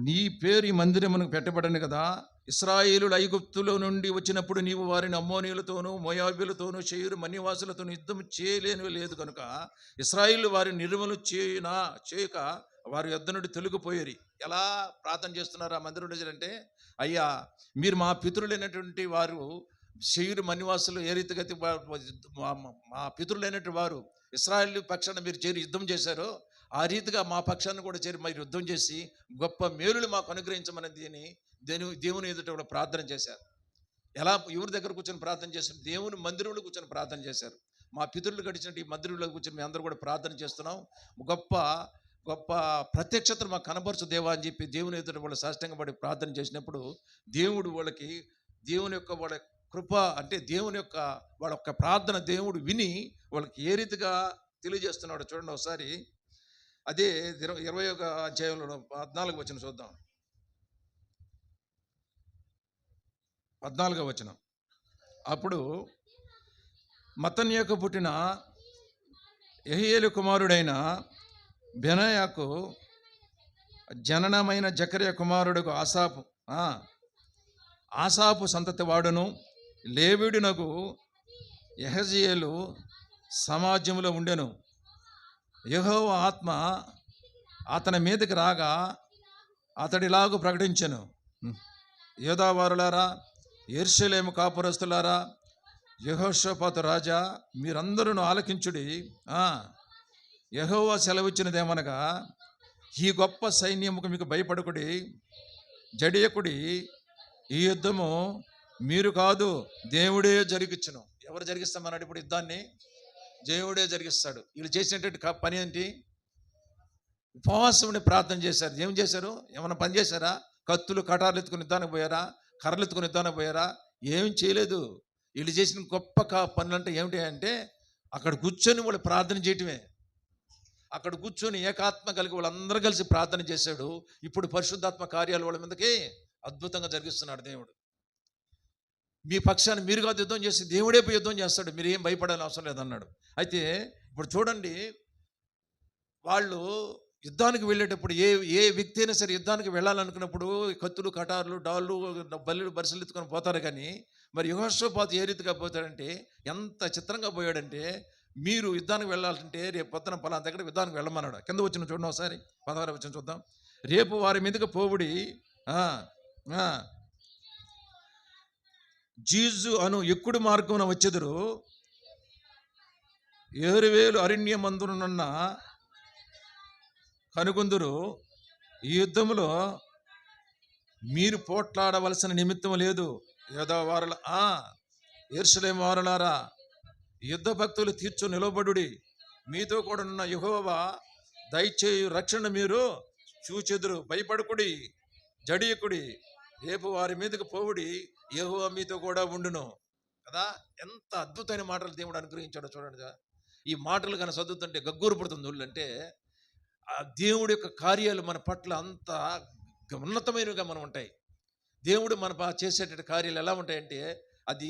నీ పేరు ఈ మందిరమునకు పెట్టబడను కదా. ఇశ్రాయేలులు ఐగుప్తులో నుండి వచ్చినప్పుడు నీవు వారిని అమ్మోనీయులతోనూ మోయాబీలతోనూ షేరు మన్యవాసులతోనూ యుద్ధం చేయలేని లేదు కనుక ఇశ్రాయేలు వారిని నిర్మూలన చేయక వారి యుద్ధ నుండి తొలగిపోయేరి. ఎలా ప్రార్థన చేస్తున్నారు ఆ మందిరం అంటే, అయ్యా మీరు మా పితరులైనటువంటి వారు షేరు మన్యవాసులు ఏ రీతిగా మా పితరులైనటువంటి వారు ఇశ్రాయేలు పక్షాన మీరు చేరి యుద్ధం చేశారో ఆ రీతిగా మా పక్షాన్ని కూడా చేరి మీరు యుద్ధం చేసి గొప్ప మేలులు మాకు అనుగ్రహించమని దేవుని ఎదుట కూడా ప్రార్థన చేశారు. ఎలా ఎవరి దగ్గర కూర్చొని ప్రార్థన చేశారు? దేవుని మందిరంలో కూర్చొని ప్రార్థన చేశారు. మా పితరులు గడిచినట్టు ఈ మందిరంలో కూర్చొని మేము అందరూ కూడా ప్రార్థన చేస్తున్నాం. గొప్ప గొప్ప ప్రత్యక్షతను మాకు కనపరచు దేవా అని చెప్పి దేవుని ఎదుట వాళ్ళు సాష్టాంగ పడి ప్రార్థన చేసినప్పుడు దేవుడు వాళ్ళకి దేవుని యొక్క వాళ్ళ కృప అంటే దేవుని యొక్క వాళ్ళ యొక్క ప్రార్థన దేవుడు విని వాళ్ళకి ఏ రీతిగా తెలియజేస్తున్నాడు చూడండి ఒకసారి. అదే 21వ అధ్యాయంలో 14వ వచనం చూద్దాం. 14వ వచనం. అప్పుడు మత్తన్యాకు పుట్టిన యెహీయేలు కుమారుడైన బెనాయాకు జననమైన జకర్యా కుమారుడు ఆసాపు సంతతి వాడును లేవీయుడునగు యెహజీయేలు సమాజంలో ఉండెను. యెహోవా ఆత్మ అతని మీదకి రాగా అతడిలాగు ప్రకటించెను, యోధావారులారా, యెరూషలేము కాపురస్తులారా, యెహోషాపాతు రాజా, మీరందరూ ఆలకించుడి. యెహోవా సెలవిచ్చినదేమనగా, ఈ గొప్ప సైన్యముకు మీకు భయపడకుడి, జడియకుడి. ఈ యుద్ధము మీరు కాదు, దేవుడే జరిగించును. ఎవరు జరిగిస్తామన్నాడు? ఇప్పుడు యుద్ధాన్ని దేవుడే జరిగిస్తాడు. వీళ్ళు చేసినటువంటి పని ఏంటి? ఉపవాసముని ప్రార్థన చేశారు. ఏం చేశారు? ఏమైనా పని చేశారా? కత్తులు కటార్లు ఎత్తుకుని యుద్ధానికి పోయారా? కర్రలు ఎత్తుకుని యుద్ధానికి పోయారా? ఏం చేయలేదు. వీళ్ళు చేసిన గొప్ప పనులు అంటే ఏమిటి అంటే అక్కడ కూర్చొని వాళ్ళు ప్రార్థన చేయటమే. అక్కడ కూర్చొని ఏకాత్మ కలిగి వాళ్ళందరూ కలిసి ప్రార్థన చేశాడు. ఇప్పుడు పరిశుద్ధాత్మ కార్యాలు వాళ్ళ మీదకి అద్భుతంగా జరిగిస్తున్నాడు దేవుడు. మీ పక్షాన్ని మీరు కాదు యుద్ధం చేసి దేవుడే పోయి యుద్ధం చేస్తాడు, మీరు ఏం భయపడాలని అవసరం లేదన్నాడు. అయితే ఇప్పుడు చూడండి, వాళ్ళు యుద్ధానికి వెళ్ళేటప్పుడు ఏ వ్యక్తి అయినా సరే యుద్ధానికి వెళ్ళాలనుకున్నప్పుడు కత్తులు కటార్లు డాళ్ళు బల్లులు బరిసెలు ఎత్తుకొని పోతారు. కానీ మరి యెహోషాపాతు ఏ రీతిగా పోతాడంటే, ఎంత చిత్రంగా పోయాడంటే, మీరు యుద్ధానికి వెళ్ళాలంటే రేపు పొద్దున పలానా దగ్గర యుద్ధానికి వెళ్ళమన్నాడు. కింద వచ్చిన చూడండి ఒకసారి, 16వ వచనం చూద్దాం. రేపు వారి మీదకి పోవుడి, జీజు అను ఎక్కుడు మార్గమున వచ్చెదరు, 7,000 అరణ్యమందునున్న కనుగొందురు. ఈ యుద్ధములో మీరు పోట్లాడవలసిన నిమిత్తం లేదు. యోధావారుల యెరూషలేము వారులారా, యుద్ధ భక్తులు తీర్చు నిలబడుడి. మీతో కూడా ఉన్న యెహోవా దయచేయు రక్షణ మీరు చూచెదురు. భయపడకుడి, జడియకుడి. రేపు వారి మీదకి పోవుడి, యెహోవా మీతో కూడా ఉండును కదా. ఎంత అద్భుతమైన మాటలు దేవుడు అనుగ్రహించాడో చూడండి. ఈ మాటలు కనుక చదువుతుంటే గగ్గూరు పడుతుంది ఒళ్ళు. అంటే ఆ దేవుడి యొక్క కార్యాలు మన పట్ల అంత ఉన్నతమైనవిగా మనం ఉంటాయి. దేవుడు మన చేసేట కార్యాలు ఎలా ఉంటాయంటే అది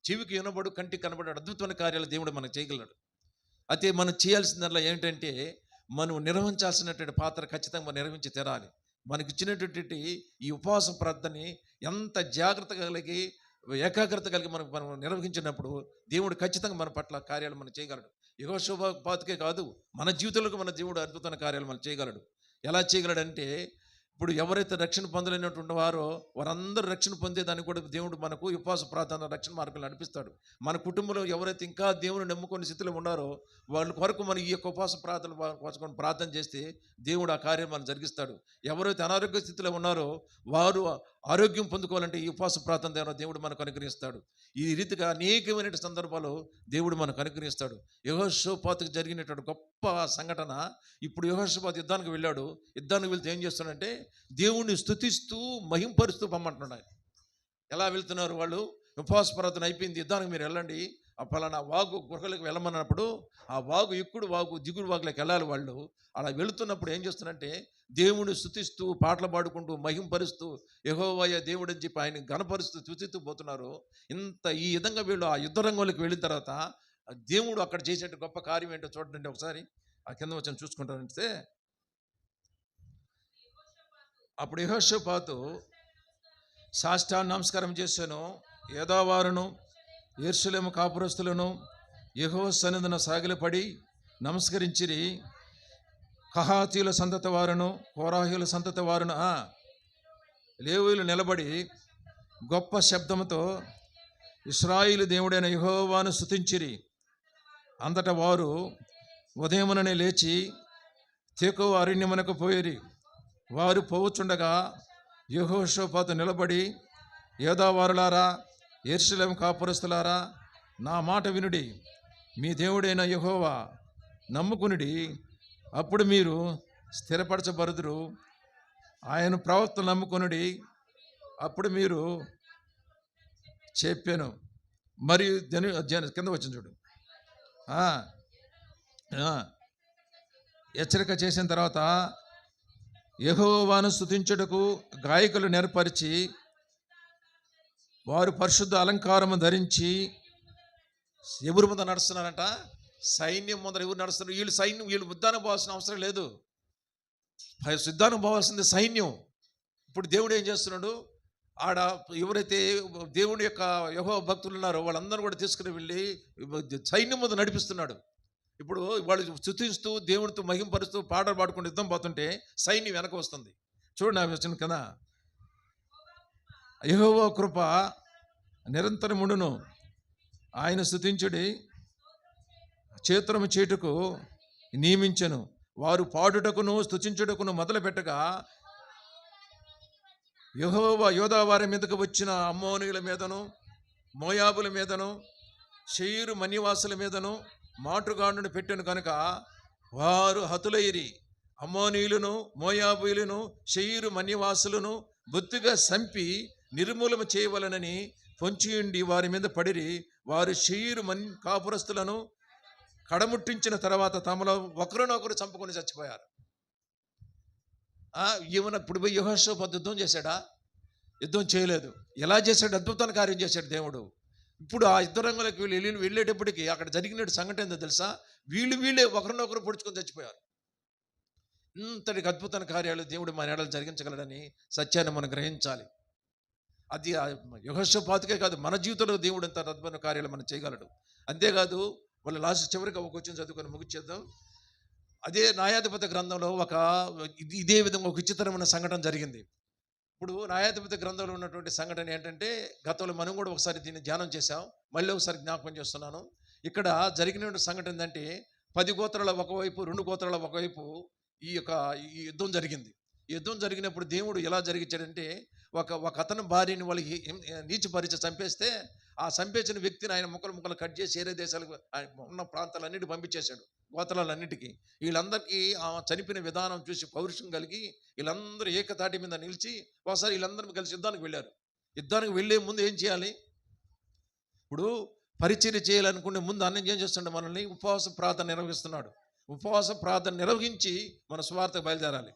చెవికి వినబడు, కంటికి కనబడు అద్భుతమైన కార్యాలు దేవుడు మనకు చేయగలడు. అయితే మనం చేయాల్సిందల్లా ఏంటంటే, మనం నిర్వహించాల్సినటువంటి పాత్ర ఖచ్చితంగా మనం నిర్వహించి తీరాలి. మనకి ఇచ్చినటువంటి ఈ ఉపవాస ప్రార్థనని ఎంత జాగ్రత్త కలిగి ఏకాగ్రత కలిగి మనం నిర్వహించినప్పుడు దేవుడు ఖచ్చితంగా మన పట్ల కార్యాలు మనం చేయగలడు. యెహోషాపాతుకే కాదు, మన జీవితంలో మన దేవుడు అద్భుతమైన కార్యాలు మనం చేయగలడు. ఎలా చేయగలడంటే, ఇప్పుడు ఎవరైతే రక్షణ పొందలేనటువంటి వారో వారందరూ రక్షణ పొందేదానికి కూడా దేవుడు మనకు ఉపవాస ప్రార్థన రక్షణ మార్గాలు నడిపిస్తాడు. మన కుటుంబంలో ఎవరైతే ఇంకా దేవుని నమ్ముకునే స్థితిలో ఉన్నారో వాళ్ళ కొరకు మనం ఈ యొక్క ఉపవాస ప్రార్థన చేస్తే దేవుడు ఆ కార్యం మనం జరిగిస్తాడు. ఎవరైతే అనారోగ్య స్థితిలో ఉన్నారో వారు ఆరోగ్యం పొందుకోవాలంటే ఈ ఉపవాస ప్రార్థన ద్వారా దేవుడు మనకు అనుగ్రహిస్తాడు. ఈ రీతిగా అనేకమైన సందర్భాలు దేవుడు మనకు అనుగ్రహిస్తాడు. యెహోషాపాతుకు జరిగినటువంటి గొప్ప సంఘటన, ఇప్పుడు యెహోషాపాతు యుద్ధానికి వెళ్ళాడు. యుద్ధానికి వెళ్తే ఏం చేస్తున్నాడంటే దేవుణ్ణి స్తుతిస్తూ మహింపరుస్తూ పంపమంటున్నాడు. ఎలా వెళ్తున్నారు వాళ్ళు? ఉపవాస ప్రార్థన అయిపోయింది, యుద్ధానికి మీరు వెళ్ళండి, ఆ పలానా వాగు గుహలకు వెళ్ళమన్నప్పుడు ఆ వాగు ఎక్కుడు వాగు దిగుడు వాగులకు వెళ్ళాలి. వాళ్ళు అలా వెళుతున్నప్పుడు ఏం చేస్తున్నారంటే దేవుణ్ణి స్తుతిస్తూ పాటలు పాడుకుంటూ మహింపరుస్తూ యెహోవాయే దేవుడు అని చెప్పి ఆయన గణపరుస్తూ స్తుతిస్తూ పోతున్నారు. ఈ విధంగా వీళ్ళు ఆ యుద్ధ రంగంలోకి వెళ్ళిన తర్వాత దేవుడు అక్కడ చేసే గొప్ప కార్యం ఏంటో చూడండి ఒకసారి. ఆ కింద వచ్చి చూసుకుంటారంటే, అప్పుడు యెహోషాపాతు సాష్టాంగ నమస్కారం చేశాను. యోధావారును యెరూషలేము కాపురస్తులను యెహోవా సన్నిధిన సాగిలపడి నమస్కరించిరి. కహాతీయుల సంతతి వారును కోరాహీయుల సంతతి వారును లేవీయులు నిలబడి గొప్ప శబ్దముతో ఇశ్రాయేలు దేవుడైన యెహోవాను స్తుతించిరి. అంతటా వారు ఉదయముననే లేచి తెకోవ అరణ్యమునకు పోయిరి. వారు పోవుచుండగా యెహోషాపాతు నిలబడి, యోదావారులారా, యెరూషలేము కాపురస్తులారా, నా మాట వినుడి. మీ దేవుడైన యెహోవా నమ్ముకునుడి, అప్పుడు మీరు స్థిరపరచబడుదురు. ఆయన ప్రవక్త నమ్ముకునుడి, అప్పుడు మీరు చెప్పాను. మరియు కింద వచ్చింది చూడు. ఆ, ఆ, హెచ్చరిక చేసిన తర్వాత, యెహోవాను స్తుతించుటకు గాయకులు నెరపరిచి, వారు పరిశుద్ధ అలంకారము ధరించి ఎవరి ముందు నడుస్తున్నారంట? సైన్యం ముందర ఎవరు నడుస్తున్నారు? వీళ్ళు సైన్యం, వీళ్ళు యుద్ధానికి పోవాల్సిన అవసరం లేదు. యుద్ధానికి పోవాల్సింది సైన్యం. ఇప్పుడు దేవుడు ఏం చేస్తున్నాడు? ఆడ ఎవరైతే దేవుడి యొక్క యెహోవా భక్తులు ఉన్నారో వాళ్ళందరూ కూడా తీసుకుని వెళ్ళి సైన్యం ముందు నడిపిస్తున్నాడు. ఇప్పుడు వాళ్ళు స్తుతిస్తూ దేవుడితో మహింపరుస్తూ పాటలు పాడుకుంటూ యుద్ధం పోతుంటే సైన్యం వెనక వస్తుంది. చూడండి, ఆమె వచ్చింది కదా. యెహోవా కృప నిరంతరముండును, ఆయన స్తుతించుడి, చేతురము చేటుకు నియమించెను. వారు పాడుటకును స్తుతించుటకును మొదలు పెట్టగా, యెహోవా యోదావారి మీదకు వచ్చిన అమ్మోనీయుల మీదను, మోయాబుల మీదను, శేయీరు మన్యవాసుల మీదను మాటుగాండును పెట్టెను కనుక వారు హతులైరి. అమ్మోనీయులను, మోయాబీయులను, శేయీరు మన్యవాసులను బొత్తిగా సంపి నిర్మూలన చేయవలనని పొంచియుండి వారి మీద పడిరి. వారు శేయీరు కాపురస్తులను కడముట్టించిన తర్వాత తమలో ఒకరినొకరు చంపుకొని చచ్చిపోయారు. ఈవెన ఇప్పుడు పోయి యెహోషాపాతు యుద్ధం చేశాడా? యుద్ధం చేయలేదు. ఎలా చేశాడు? అద్భుతాన్ని కార్యం చేశాడు దేవుడు. ఇప్పుడు ఆ యుద్ధ రంగంలోకి వెళ్ళేటప్పటికి అక్కడ జరిగిన సంఘటన ఏందో తెలుసా? వీళ్ళే ఒకరినొకరు పొడుచుకొని చచ్చిపోయారు. ఇంతటి అద్భుతాల కార్యాలు దేవుడు మన ఎడలు జరిగించగలడని సత్యాన్ని మనం గ్రహించాలి. అది యెహోషాపాతుకే కాదు, మన జీవితంలో దేవుడు ఇంత అద్భుత కార్యాలు మనం చేయగలడు. అంతేకాదు, వాళ్ళు లాస్ట్ చివరికి ఒక క్వశ్చన్ చదువుకొని ముగిచేద్దాం. అదే న్యాయాధిపతి గ్రంథంలో ఇదే విధంగా ఒక విచిత్రమైన సంఘటన జరిగింది. ఇప్పుడు న్యాయాధిపతి గ్రంథంలో ఉన్నటువంటి సంఘటన ఏంటంటే, గతంలో మనం కూడా ఒకసారి దీన్ని ధ్యానం చేశాం, మళ్ళీ ఒకసారి జ్ఞాపకం చేస్తున్నాను. ఇక్కడ జరిగిన సంఘటన ఏంటంటే, 10 గోత్రాల ఒకవైపు, 2 గోత్రాల ఒకవైపు ఈ యుద్ధం జరిగింది. ఈ యుద్ధం జరిగినప్పుడు దేవుడు ఎలా జరిగించాడంటే, ఒక అతను భార్యని వాళ్ళకి నీచపరిచి చంపేస్తే, ఆ చంపేసిన వ్యక్తిని ఆయన ముక్కలు కట్ చేసి వేరే దేశాలకు ఉన్న ప్రాంతాలన్నిటి పంపించేశాడు, గోత్రాలన్నిటికీ. వీళ్ళందరికీ ఆ చనిపోయిన విధానం చూసి పౌరుషం కలిగి వీళ్ళందరూ ఏకతాటి మీద నిలిచి ఒకసారి వీళ్ళందరూ కలిసి యుద్ధానికి వెళ్ళారు. యుద్ధానికి వెళ్ళే ముందు ఏం చేయాలి? ఇప్పుడు పరిచర్య చేయాలనుకునే ముందు అన్నం ఏం చేస్తుండే? మనల్ని ఉపవాస ప్రార్థన నిర్వహిస్తున్నాడు. ఉపవాస ప్రార్థన నిర్వహించి మన స్వార్థకు బయలుదేరాలి.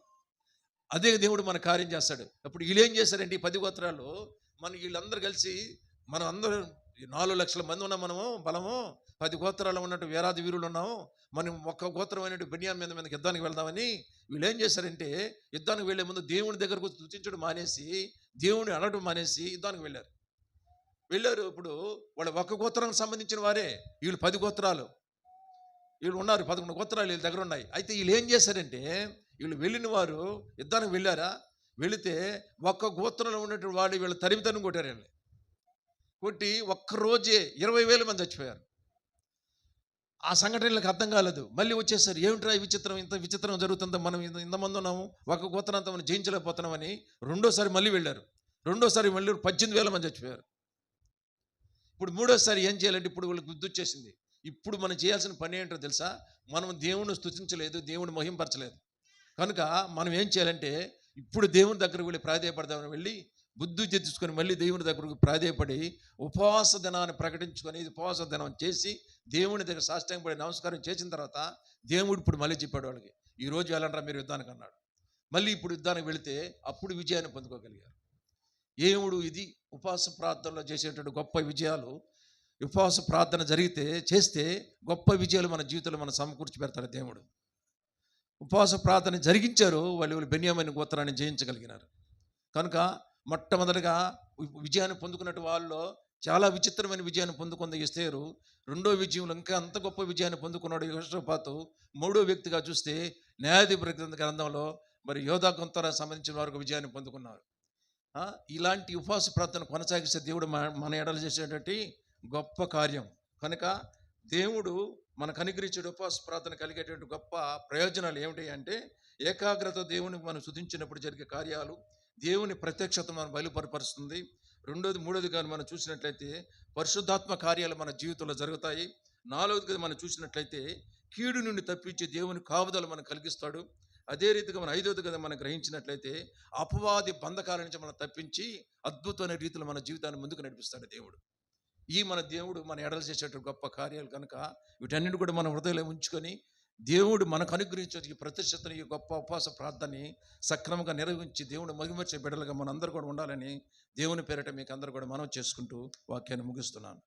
అదే దేవుడు మన కార్యం చేస్తాడు. అప్పుడు వీళ్ళు ఏం చేశారంటే, ఈ 10 గోత్రాలు వీళ్ళందరూ కలిసి, మనం అందరూ 4 లక్షల మంది ఉన్నాం, మనము బలము 10 గోత్రాలు ఉన్నట్టు వేలాది వీరులు ఉన్నాము, మనం ఒక్క గోత్రం అయినట్టు బెన్యామీను మీదకి యుద్ధానికి వెళ్దామని వీళ్ళు ఏం చేశారంటే, యుద్ధానికి వెళ్లే ముందు దేవుని దగ్గరకు స్తుతించడం మానేసి, దేవుని అనడం మానేసి యుద్ధానికి వెళ్ళారు. ఇప్పుడు వాళ్ళ ఒక్క గోత్రానికి సంబంధించిన వారే వీళ్ళు 10 గోత్రాలు, వీళ్ళు ఉన్నారు 11 గోత్రాలు వీళ్ళ దగ్గర ఉన్నాయి. అయితే వీళ్ళు ఏం చేశారంటే, వీళ్ళు వెళ్ళిన వారు యుద్ధానికి వెళ్ళారా, వెళితే ఒక్క గోత్రంలో ఉన్నటువంటి వాళ్ళు వీళ్ళు తరిమి కొట్టారు. వీళ్ళని కొట్టి ఒక్కరోజే 20,000 మంది చచ్చిపోయారు. ఆ సంఘటనలకు అర్థం కాలేదు. మళ్ళీ వచ్చేసారు, ఏమిట్రా విచిత్రం, ఇంత విచిత్రం జరుగుతుందో, మనం ఇంతమంది ఉన్నాము, ఒక గోత్రంతో మనం జయించలేకపోతున్నామని రెండోసారి మళ్ళీ వెళ్ళారు. రెండోసారి మళ్ళీ 18,000 మంది చచ్చిపోయారు. ఇప్పుడు మూడోసారి ఏం చేయాలంటే, ఇప్పుడు వీళ్ళకి బుద్ధి వచ్చేసింది. ఇప్పుడు మనం చేయాల్సిన పని ఏంటో తెలుసా? మనం దేవుని స్తుతించలేదు, దేవుని మహింపరచలేదు. కనుక మనం ఏం చేయాలంటే, ఇప్పుడు దేవుని దగ్గరకు వెళ్ళి ప్రాధేయపడదామని వెళ్ళి బుద్ధి తెచ్చుకొని మళ్ళీ దేవుని దగ్గరకు ప్రాధేయపడి ఉపవాస దినాన్ని ప్రకటించుకొని ఉపవాస దినం చేసి దేవుని దగ్గర సాష్టాంగపడి నమస్కారం చేసిన తర్వాత దేవుడు ఇప్పుడు మళ్ళీ చెప్పాడు వాళ్ళకి, ఈరోజు వెళ్ళంటారా మీరు యుద్ధానికి అన్నాడు. మళ్ళీ ఇప్పుడు యుద్ధానికి వెళితే అప్పుడు విజయాన్ని పొందుకోగలిగారు. దేవుడు ఇది ఉపవాస ప్రార్థనలో చేసేటువంటి గొప్ప విజయాలు. ఉపవాస ప్రార్థన చేస్తే గొప్ప విజయాలు మన జీవితంలో మనం సమకూర్చి పెడతాడు దేవుడు. ఉపవాస ప్రార్థన జరిగించారు, వాళ్ళు బెన్యామీను గోత్రాన్ని జయించగలిగినారు. కనుక మొట్టమొదటిగా విజయాన్ని పొందుకున్నట్టు వాళ్ళలో చాలా విచిత్రమైన విజయాన్ని పొందుకుంది ఎస్తేరు. రెండో విజయంలో ఇంకా అంత గొప్ప విజయాన్ని పొందుకున్నాడు యెహోషాపాతు. మూడో వ్యక్తిగా చూస్తే న్యాయాధిపతి గ్రంథంలో యోధా గోత్రానికి సంబంధించిన వారికి విజయాన్ని పొందుకున్నారు. ఇలాంటి ఉపవాస ప్రార్థన కొనసాగిస్తే దేవుడు మన ఎడలు చేసేటువంటి గొప్ప కార్యం. కనుక దేవుడు మనకు అనుగ్రహించే ఉపవాస ప్రార్థన కలిగేటువంటి గొప్ప ప్రయోజనాలు ఏమిటి అంటే, ఏకాగ్రత దేవునికి మనం స్తుతించినప్పుడు జరిగే కార్యాలు, దేవుని ప్రత్యక్షత మనం బయలుపరపరుస్తుంది. రెండోది మూడోది కానీ మనం చూసినట్లయితే పరిశుద్ధాత్మ కార్యాలు మన జీవితంలో జరుగుతాయి. నాలుగోదిగా మనం చూసినట్లయితే కీడు నుండి తప్పించే దేవుని కాపుదల మనకు కలిగిస్తాడు. అదే రీతిగా మనం ఐదోది కదా మనం గ్రహించినట్లయితే అపవాది బంధకాల నుంచి మనం తప్పించి అద్భుతమైన రీతిలో మన జీవితాన్ని ముందుకు నడిపిస్తాడు దేవుడు. ఈ మన దేవుడు మన ఎడలు చేసేటువంటి గొప్ప కార్యాలు కనుక వీటన్నిటి కూడా మన హృదయంలో ఉంచుకొని దేవుడు మనకు అనుగ్రహించే ఈ ప్రతిష్టతని, ఈ గొప్ప ఉపవాస ప్రార్థనని సక్రమంగా నిర్వహించి దేవుడు మహిమర్చే బిడ్డలుగా మనందరూ కూడా ఉండాలని దేవుని పేరిట మీకు అందరూ కూడా మనవి చేసుకుంటూ వాక్యాన్ని ముగిస్తున్నాను.